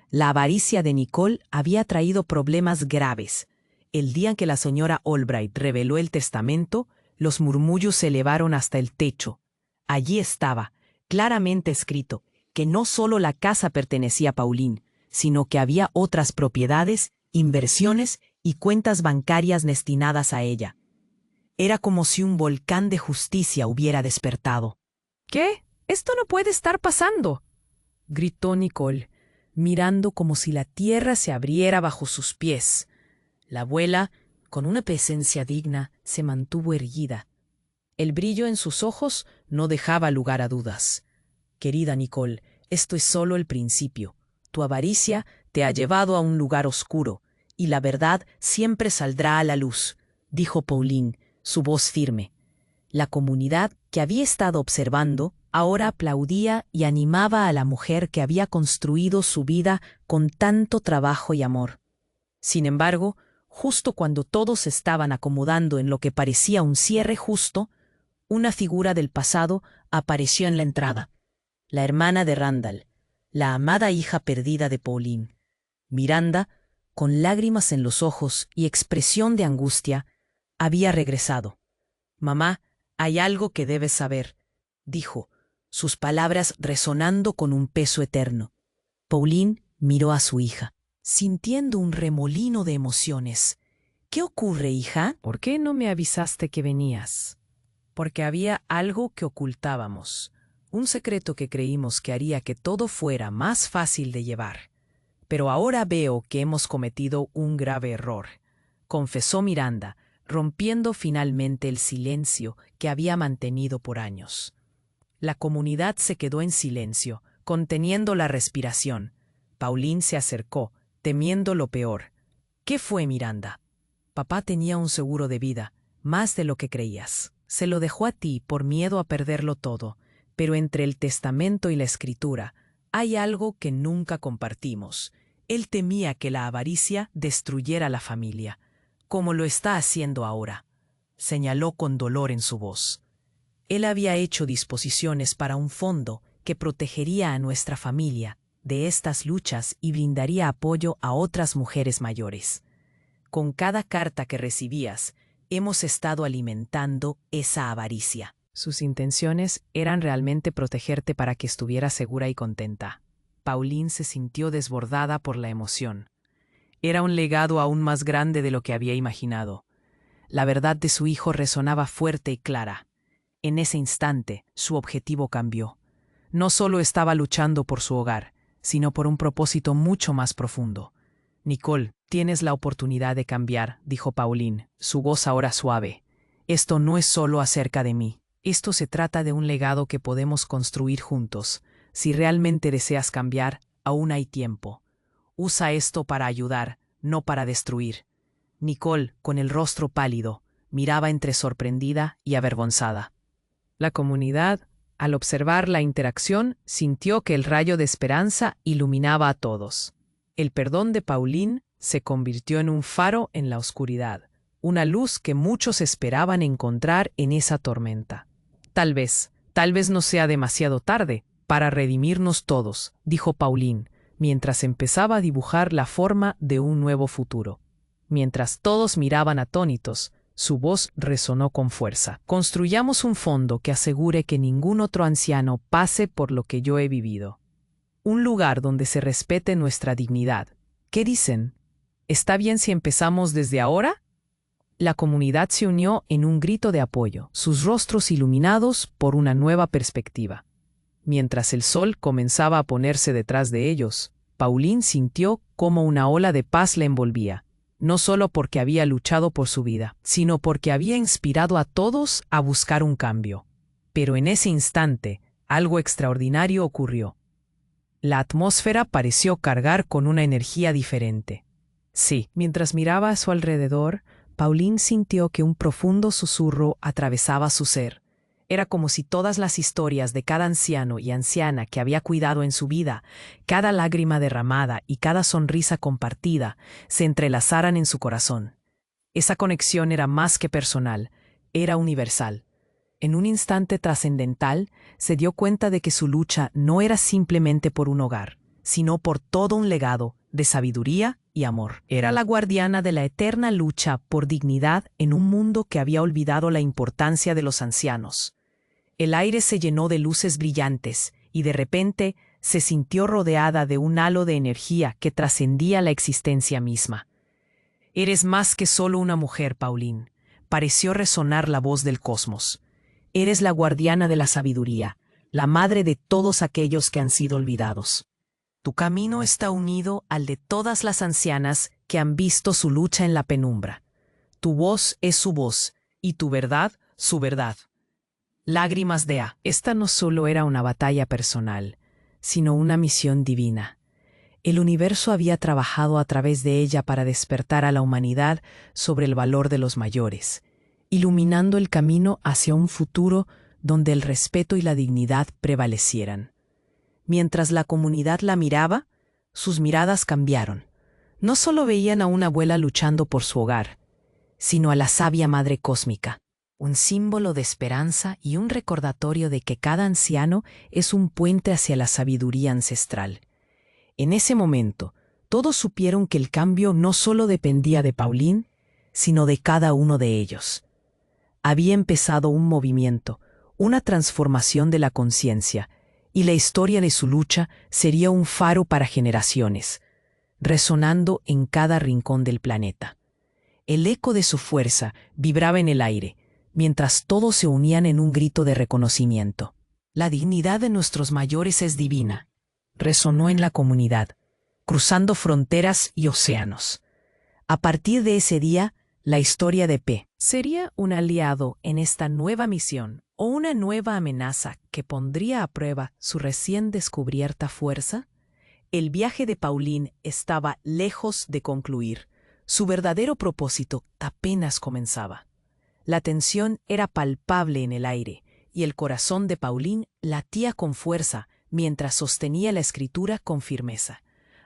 La avaricia de Nicole había traído problemas graves. El día en que la señora Albright reveló el testamento, los murmullos se elevaron hasta el techo. Allí estaba, claramente escrito, que no solo la casa pertenecía a Pauline, sino que había otras propiedades, inversiones y cuentas bancarias destinadas a ella. Era como si un volcán de justicia hubiera despertado. «¿Qué? Esto no puede estar pasando», gritó Nicole, mirando como si la tierra se abriera bajo sus pies. La abuela, con una presencia digna, se mantuvo erguida. El brillo en sus ojos no dejaba lugar a dudas. «Querida Nicole, esto es solo el principio. Tu avaricia te ha llevado a un lugar oscuro, y la verdad siempre saldrá a la luz», dijo Pauline, su voz firme. La comunidad, que había estado observando, ahora aplaudía y animaba a la mujer que había construido su vida con tanto trabajo y amor. Sin embargo, justo cuando todos se estaban acomodando en lo que parecía un cierre justo, una figura del pasado apareció en la entrada. La hermana de Randall, la amada hija perdida de Pauline. Miranda, con lágrimas en los ojos y expresión de angustia, había regresado. «Mamá, hay algo que debes saber», dijo, sus palabras resonando con un peso eterno. Pauline miró a su hija, sintiendo un remolino de emociones. «¿Qué ocurre, hija?» «¿Por qué no me avisaste que venías?» «Porque había algo que ocultábamos, un secreto que creímos que haría que todo fuera más fácil de llevar. Pero ahora veo que hemos cometido un grave error», confesó Miranda, rompiendo finalmente el silencio que había mantenido por años. La comunidad se quedó en silencio, conteniendo la respiración. Pauline se acercó, temiendo lo peor. ¿Qué fue, Miranda? Papá tenía un seguro de vida, más de lo que creías. Se lo dejó a ti por miedo a perderlo todo, pero entre el testamento y la escritura hay algo que nunca compartimos. Él temía que la avaricia destruyera la familia, como lo está haciendo ahora, señaló con dolor en su voz. Él había hecho disposiciones para un fondo que protegería a nuestra familia de estas luchas y brindaría apoyo a otras mujeres mayores. Con cada carta que recibías, hemos estado alimentando esa avaricia. Sus intenciones eran realmente protegerte para que estuvieras segura y contenta. Pauline se sintió desbordada por la emoción. Era un legado aún más grande de lo que había imaginado. La verdad de su hijo resonaba fuerte y clara. En ese instante, su objetivo cambió. No solo estaba luchando por su hogar, sino por un propósito mucho más profundo. Nicole, tienes la oportunidad de cambiar, dijo Pauline, su voz ahora suave. Esto no es solo acerca de mí. Esto se trata de un legado que podemos construir juntos. Si realmente deseas cambiar, aún hay tiempo. Usa esto para ayudar, no para destruir. Nicole, con el rostro pálido, miraba entre sorprendida y avergonzada. La comunidad, al observar la interacción, sintió que el rayo de esperanza iluminaba a todos. El perdón de Pauline se convirtió en un faro en la oscuridad, una luz que muchos esperaban encontrar en esa tormenta. Tal vez no sea demasiado tarde para redimirnos todos, dijo Pauline, mientras empezaba a dibujar la forma de un nuevo futuro. Mientras todos miraban atónitos, su voz resonó con fuerza. Construyamos un fondo que asegure que ningún otro anciano pase por lo que yo he vivido. Un lugar donde se respete nuestra dignidad. ¿Qué dicen? ¿Está bien si empezamos desde ahora? La comunidad se unió en un grito de apoyo, sus rostros iluminados por una nueva perspectiva. Mientras el sol comenzaba a ponerse detrás de ellos, Pauline sintió cómo una ola de paz le envolvía, no solo porque había luchado por su vida, sino porque había inspirado a todos a buscar un cambio. Pero en ese instante, algo extraordinario ocurrió. La atmósfera pareció cargar con una energía diferente. Sí, mientras miraba a su alrededor, Pauline sintió que un profundo susurro atravesaba su ser. Era como si todas las historias de cada anciano y anciana que había cuidado en su vida, cada lágrima derramada y cada sonrisa compartida, se entrelazaran en su corazón. Esa conexión era más que personal, era universal. En un instante trascendental, se dio cuenta de que su lucha no era simplemente por un hogar, sino por todo un legado de sabiduría y amor. Era la guardiana de la eterna lucha por dignidad en un mundo que había olvidado la importancia de los ancianos. El aire se llenó de luces brillantes y de repente se sintió rodeada de un halo de energía que trascendía la existencia misma. Eres más que solo una mujer, Pauline, pareció resonar la voz del cosmos. Eres la guardiana de la sabiduría, la madre de todos aquellos que han sido olvidados. Tu camino está unido al de todas las ancianas que han visto su lucha en la penumbra. Tu voz es su voz, y tu verdad, su verdad. Lágrimas de A. Esta no solo era una batalla personal, sino una misión divina. El universo había trabajado a través de ella para despertar a la humanidad sobre el valor de los mayores, iluminando el camino hacia un futuro donde el respeto y la dignidad prevalecieran. Mientras la comunidad la miraba, sus miradas cambiaron. No solo veían a una abuela luchando por su hogar, sino a la sabia Madre Cósmica, un símbolo de esperanza y un recordatorio de que cada anciano es un puente hacia la sabiduría ancestral. En ese momento, todos supieron que el cambio no solo dependía de Pauline, sino de cada uno de ellos. Había empezado un movimiento, una transformación de la conciencia, y la historia de su lucha sería un faro para generaciones, resonando en cada rincón del planeta. El eco de su fuerza vibraba en el aire, mientras todos se unían en un grito de reconocimiento. La dignidad de nuestros mayores es divina, resonó en la comunidad, cruzando fronteras y océanos. A partir de ese día, la historia de P. sería un aliado en esta nueva misión, ¿O una nueva amenaza que pondría a prueba su recién descubierta fuerza? El viaje de Pauline estaba lejos de concluir. Su verdadero propósito apenas comenzaba. La tensión era palpable en el aire, y el corazón de Pauline latía con fuerza mientras sostenía la escritura con firmeza.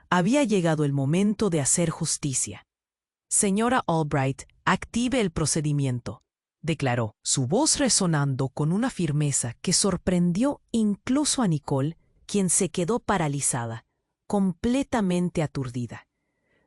Había llegado el momento de hacer justicia. «Señora Albright, active el procedimiento», declaró, su voz resonando con una firmeza que sorprendió incluso a Nicole, quien se quedó paralizada, completamente aturdida.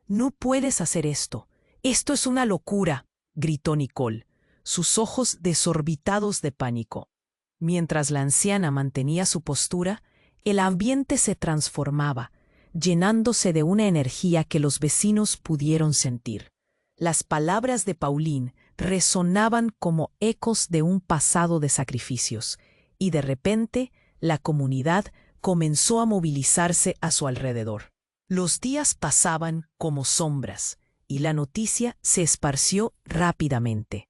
«No puedes hacer esto. Esto es una locura», gritó Nicole, sus ojos desorbitados de pánico. Mientras la anciana mantenía su postura, el ambiente se transformaba, llenándose de una energía que los vecinos pudieron sentir. Las palabras de Pauline resonaban como ecos de un pasado de sacrificios, y de repente la comunidad comenzó a movilizarse a su alrededor. Los días pasaban como sombras, y la noticia se esparció rápidamente.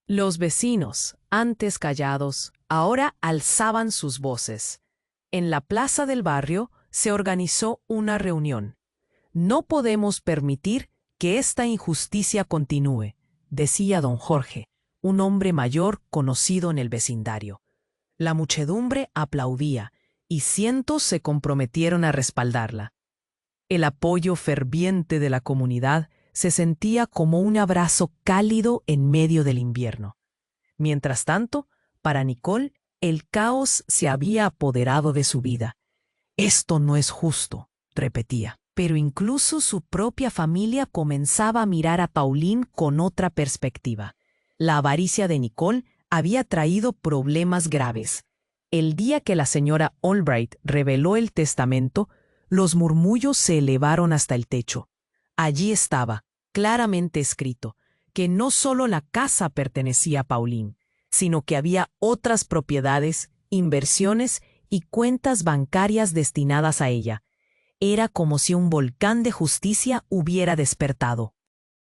Los vecinos, antes callados, ahora alzaban sus voces. En la plaza del barrio se organizó una reunión. «No podemos permitir que esta injusticia continúe», decía don Jorge, un hombre mayor conocido en el vecindario. La muchedumbre aplaudía y cientos se comprometieron a respaldarla. El apoyo ferviente de la comunidad se sentía como un abrazo cálido en medio del invierno. Mientras tanto, para Nicole, el caos se había apoderado de su vida. «Esto no es justo», repetía. Pero incluso su propia familia comenzaba a mirar a Pauline con otra perspectiva. La avaricia de Nicole había traído problemas graves. El día que la señora Albright reveló el testamento, los murmullos se elevaron hasta el techo. Allí estaba, claramente escrito, que no solo la casa pertenecía a Pauline, sino que había otras propiedades, inversiones y cuentas bancarias destinadas a ella. Era como si un volcán de justicia hubiera despertado.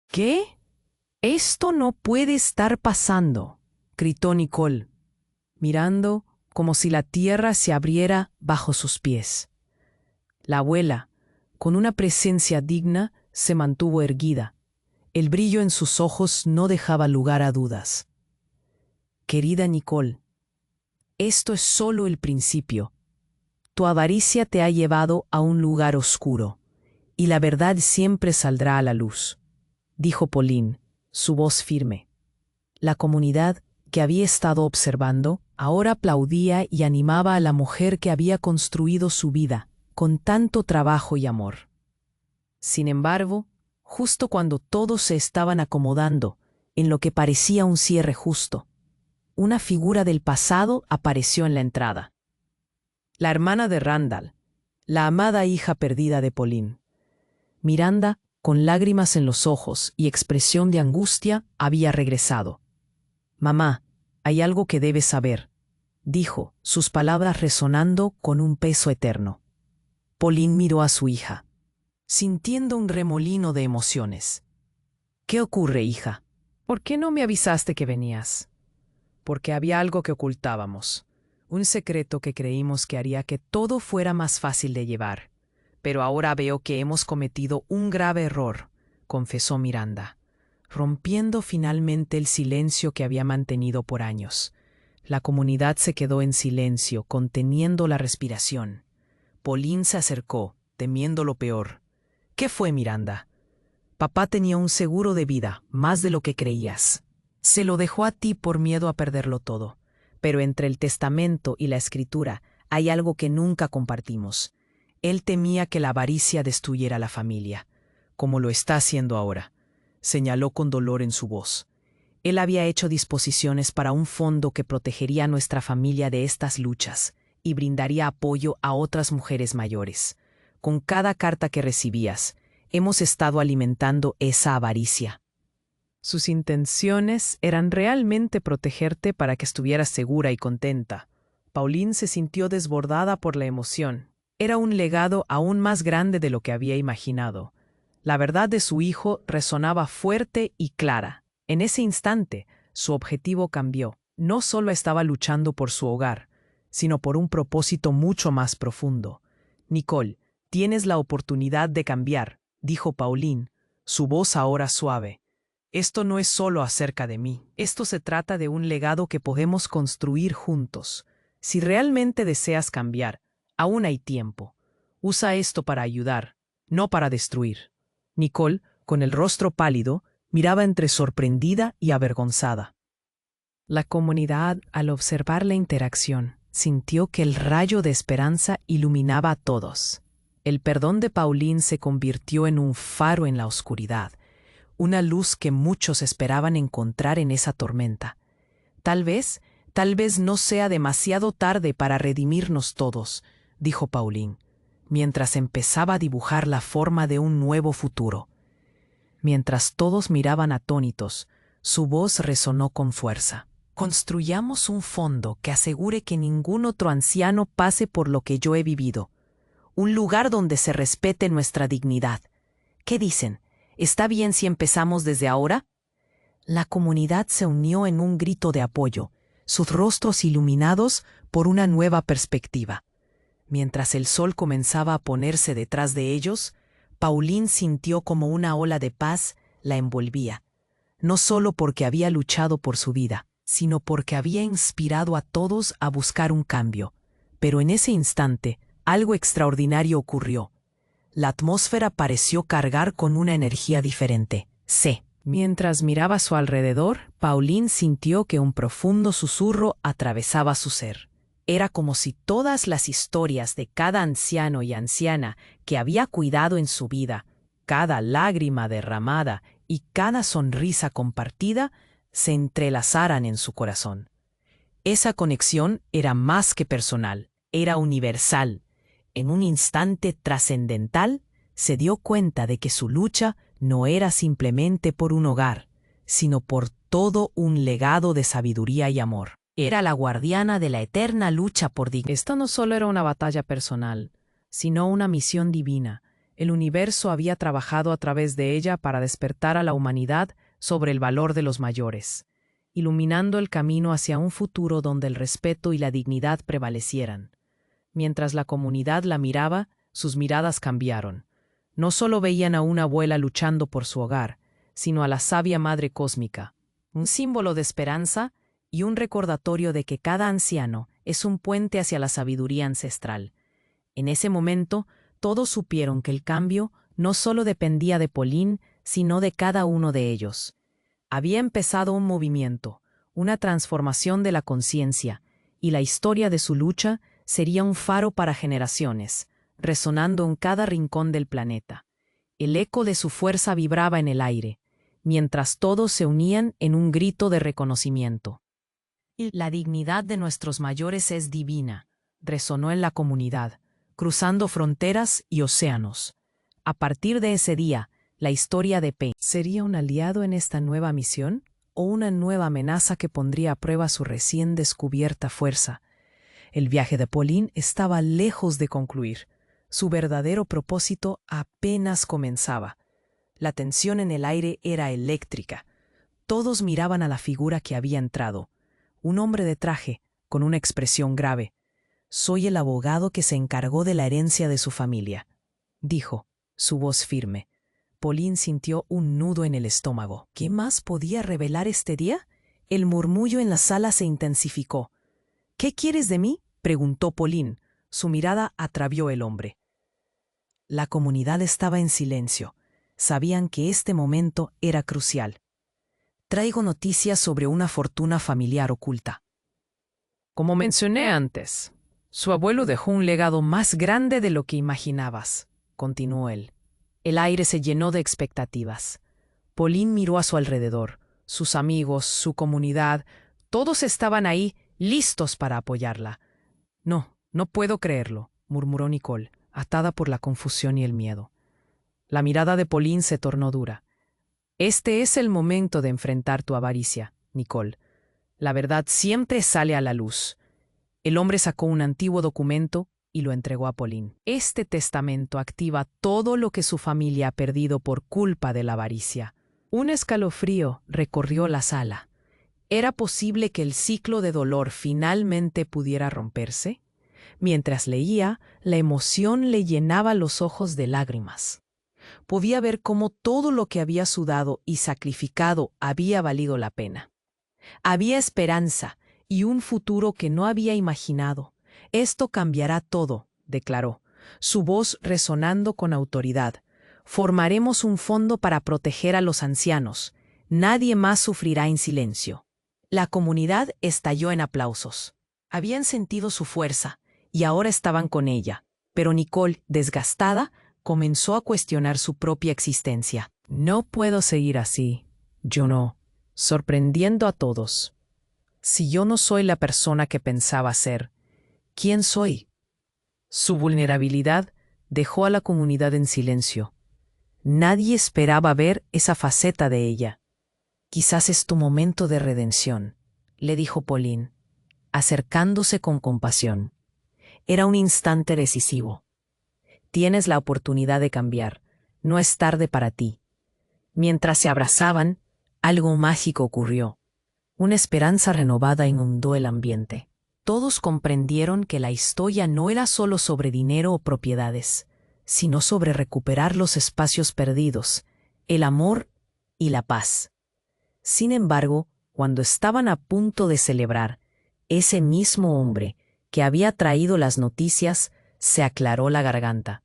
«¿Qué? Esto no puede estar pasando», gritó Nicole, mirando como si la tierra se abriera bajo sus pies. La abuela, con una presencia digna, se mantuvo erguida. El brillo en sus ojos no dejaba lugar a dudas. «Querida Nicole, esto es solo el principio. Tu avaricia te ha llevado a un lugar oscuro, y la verdad siempre saldrá a la luz», dijo Pauline, su voz firme. La comunidad, que había estado observando, ahora aplaudía y animaba a la mujer que había construido su vida con tanto trabajo y amor. Sin embargo, justo cuando todos se estaban acomodando en lo que parecía un cierre justo, una figura del pasado apareció en la entrada. La hermana de Randall, la amada hija perdida de Pauline. Miranda, con lágrimas en los ojos y expresión de angustia, había regresado. «Mamá, hay algo que debes saber», dijo, sus palabras resonando con un peso eterno. Pauline miró a su hija, sintiendo un remolino de emociones. «¿Qué ocurre, hija? ¿Por qué no me avisaste que venías?» «Porque había algo que ocultábamos. Un secreto que creímos que haría que todo fuera más fácil de llevar. Pero ahora veo que hemos cometido un grave error», confesó Miranda, rompiendo finalmente el silencio que había mantenido por años. La comunidad se quedó en silencio, conteniendo la respiración. Pauline se acercó, temiendo lo peor. «¿Qué fue, Miranda?» «Papá tenía un seguro de vida, más de lo que creías. Se lo dejó a ti por miedo a perderlo todo. Pero entre el testamento y la escritura hay algo que nunca compartimos. Él temía que la avaricia destruyera la familia, como lo está haciendo ahora», señaló con dolor en su voz. «Él había hecho disposiciones para un fondo que protegería a nuestra familia de estas luchas y brindaría apoyo a otras mujeres mayores. Con cada carta que recibías, hemos estado alimentando esa avaricia». Sus intenciones eran realmente protegerte para que estuvieras segura y contenta. Pauline se sintió desbordada por la emoción. Era un legado aún más grande de lo que había imaginado. La verdad de su hijo resonaba fuerte y clara. En ese instante, su objetivo cambió. no solo estaba luchando por su hogar, sino por un propósito mucho más profundo. «Nicole, tienes la oportunidad de cambiar», dijo Pauline, su voz ahora suave. «Esto no es solo acerca de mí. Esto se trata de un legado que podemos construir juntos. Si realmente deseas cambiar, aún hay tiempo. Usa esto para ayudar, no para destruir». Nicole, con el rostro pálido, miraba entre sorprendida y avergonzada. La comunidad, al observar la interacción, sintió que el rayo de esperanza iluminaba a todos. El perdón de Pauline se convirtió en un faro en la oscuridad, una luz que muchos esperaban encontrar en esa tormenta. Tal vez no sea demasiado tarde para redimirnos todos», dijo Pauline, mientras empezaba a dibujar la forma de un nuevo futuro. Mientras todos miraban atónitos, su voz resonó con fuerza. «Construyamos un fondo que asegure que ningún otro anciano pase por lo que yo he vivido. Un lugar donde se respete nuestra dignidad. ¿Qué dicen? ¿Está bien si empezamos desde ahora?» La comunidad se unió en un grito de apoyo, sus rostros iluminados por una nueva perspectiva. Mientras el sol comenzaba a ponerse detrás de ellos, Pauline sintió como una ola de paz la envolvía, no solo porque había luchado por su vida, sino porque había inspirado a todos a buscar un cambio. Pero en ese instante, algo extraordinario ocurrió. La atmósfera pareció cargar con una energía diferente. Mientras miraba a su alrededor, Pauline sintió que un profundo susurro atravesaba su ser. Era como si todas las historias de cada anciano y anciana que había cuidado en su vida, cada lágrima derramada y cada sonrisa compartida, se entrelazaran en su corazón. Esa conexión era más que personal, era universal. En un instante trascendental, se dio cuenta de que su lucha no era simplemente por un hogar, sino por todo un legado de sabiduría y amor. Era la guardiana de la eterna lucha por dignidad. Esta no solo era una batalla personal, sino una misión divina. El universo había trabajado a través de ella para despertar a la humanidad sobre el valor de los mayores, iluminando el camino hacia un futuro donde el respeto y la dignidad prevalecieran. Mientras la comunidad la miraba, sus miradas cambiaron. No solo veían a una abuela luchando por su hogar, sino a la sabia Madre Cósmica, un símbolo de esperanza y un recordatorio de que cada anciano es un puente hacia la sabiduría ancestral. En ese momento, todos supieron que el cambio no solo dependía de Pauline, sino de cada uno de ellos. Había empezado un movimiento, una transformación de la conciencia, y la historia de su lucha sería un faro para generaciones, resonando en cada rincón del planeta. El eco de su fuerza vibraba en el aire, mientras todos se unían en un grito de reconocimiento. «La dignidad de nuestros mayores es divina», resonó en la comunidad, cruzando fronteras y océanos. A partir de ese día, la historia de P. ¿Sería un aliado en esta nueva misión o una nueva amenaza que pondría a prueba su recién descubierta fuerza? El viaje de Pauline estaba lejos de concluir. Su verdadero propósito apenas comenzaba. La tensión en el aire era eléctrica. Todos miraban a la figura que había entrado. Un hombre de traje, con una expresión grave. «Soy el abogado que se encargó de la herencia de su familia», dijo, su voz firme. Pauline sintió un nudo en el estómago. ¿Qué más podía revelar este día? El murmullo en la sala se intensificó. «¿Qué quieres de mí?», preguntó Pauline. Su mirada atravió el hombre. La comunidad estaba en silencio. Sabían que este momento era crucial. «Traigo noticias sobre una fortuna familiar oculta». «Como mencioné antes, su abuelo dejó un legado más grande de lo que imaginabas», continuó él. El aire se llenó de expectativas. Pauline miró a su alrededor. Sus amigos, su comunidad, todos estaban ahí, listos para apoyarla. No puedo creerlo», murmuró Nicole, atada por la confusión y el miedo. La mirada de Pauline se tornó dura. «Este es el momento de enfrentar tu avaricia, Nicole. La verdad siempre sale a la luz». El hombre sacó un antiguo documento y lo entregó a Pauline. «Este testamento activa todo lo que su familia ha perdido por culpa de la avaricia». Un escalofrío recorrió la sala. ¿Era posible que el ciclo de dolor finalmente pudiera romperse? Mientras leía, la emoción le llenaba los ojos de lágrimas. Podía ver cómo todo lo que había sudado y sacrificado había valido la pena. Había esperanza y un futuro que no había imaginado. Esto cambiará todo, declaró, su voz resonando con autoridad. Formaremos un fondo para proteger a los ancianos. Nadie más sufrirá en silencio. La comunidad estalló en aplausos. Habían sentido su fuerza y ahora estaban con ella. Pero Nicole, desgastada, comenzó a cuestionar su propia existencia. No puedo seguir así, Juno, sorprendiendo a todos. Si yo no soy la persona que pensaba ser, ¿quién soy? Su vulnerabilidad dejó a la comunidad en silencio. Nadie esperaba ver esa faceta de ella. Quizás es tu momento de redención, le dijo Pauline, acercándose con compasión. Era un instante decisivo. Tienes la oportunidad de cambiar. No es tarde para ti. Mientras se abrazaban, algo mágico ocurrió. Una esperanza renovada inundó el ambiente. Todos comprendieron que la historia no era solo sobre dinero o propiedades, sino sobre recuperar los espacios perdidos, el amor y la paz. Sin embargo, cuando estaban a punto de celebrar, ese mismo hombre que había traído las noticias se aclaró la garganta.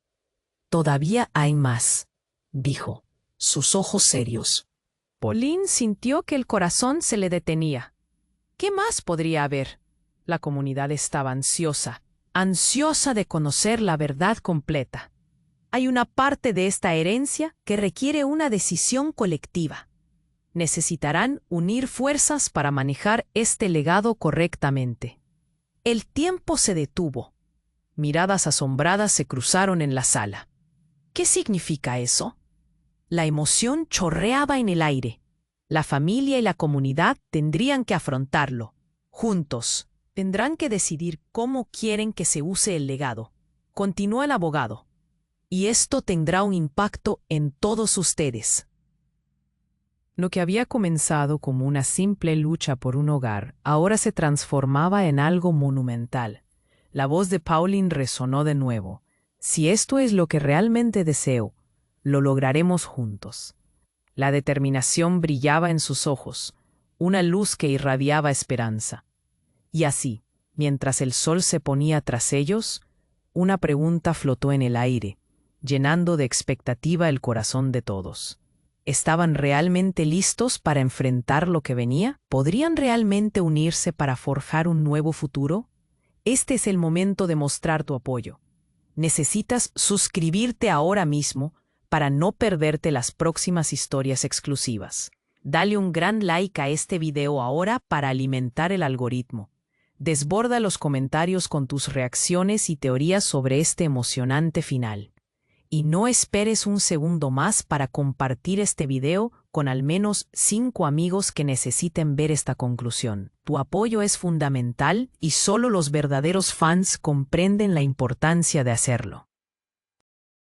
«Todavía hay más», dijo, sus ojos serios. Pauline sintió que el corazón se le detenía. ¿Qué más podría haber? La comunidad estaba ansiosa, ansiosa de conocer la verdad completa. Hay una parte de esta herencia que requiere una decisión colectiva. Necesitarán unir fuerzas para manejar este legado correctamente. El tiempo se detuvo. Miradas asombradas se cruzaron en la sala. ¿Qué significa eso? La emoción chorreaba en el aire. La familia y la comunidad tendrían que afrontarlo. Juntos, tendrán que decidir cómo quieren que se use el legado. Continuó el abogado. Y esto tendrá un impacto en todos ustedes. Lo que había comenzado como una simple lucha por un hogar, ahora se transformaba en algo monumental. La voz de Pauline resonó de nuevo. Si esto es lo que realmente deseo, lo lograremos juntos. La determinación brillaba en sus ojos, una luz que irradiaba esperanza. Y así, mientras el sol se ponía tras ellos, una pregunta flotó en el aire, llenando de expectativa el corazón de todos. ¿Estaban realmente listos para enfrentar lo que venía? ¿Podrían realmente unirse para forjar un nuevo futuro? Este es el momento de mostrar tu apoyo. Necesitas suscribirte ahora mismo para no perderte las próximas historias exclusivas. Dale un gran like a este video ahora para alimentar el algoritmo. Desborda los comentarios con tus reacciones y teorías sobre este emocionante final. Y no esperes un segundo más para compartir este video con al menos 5 amigos que necesiten ver esta conclusión. Tu apoyo es fundamental y solo los verdaderos fans comprenden la importancia de hacerlo.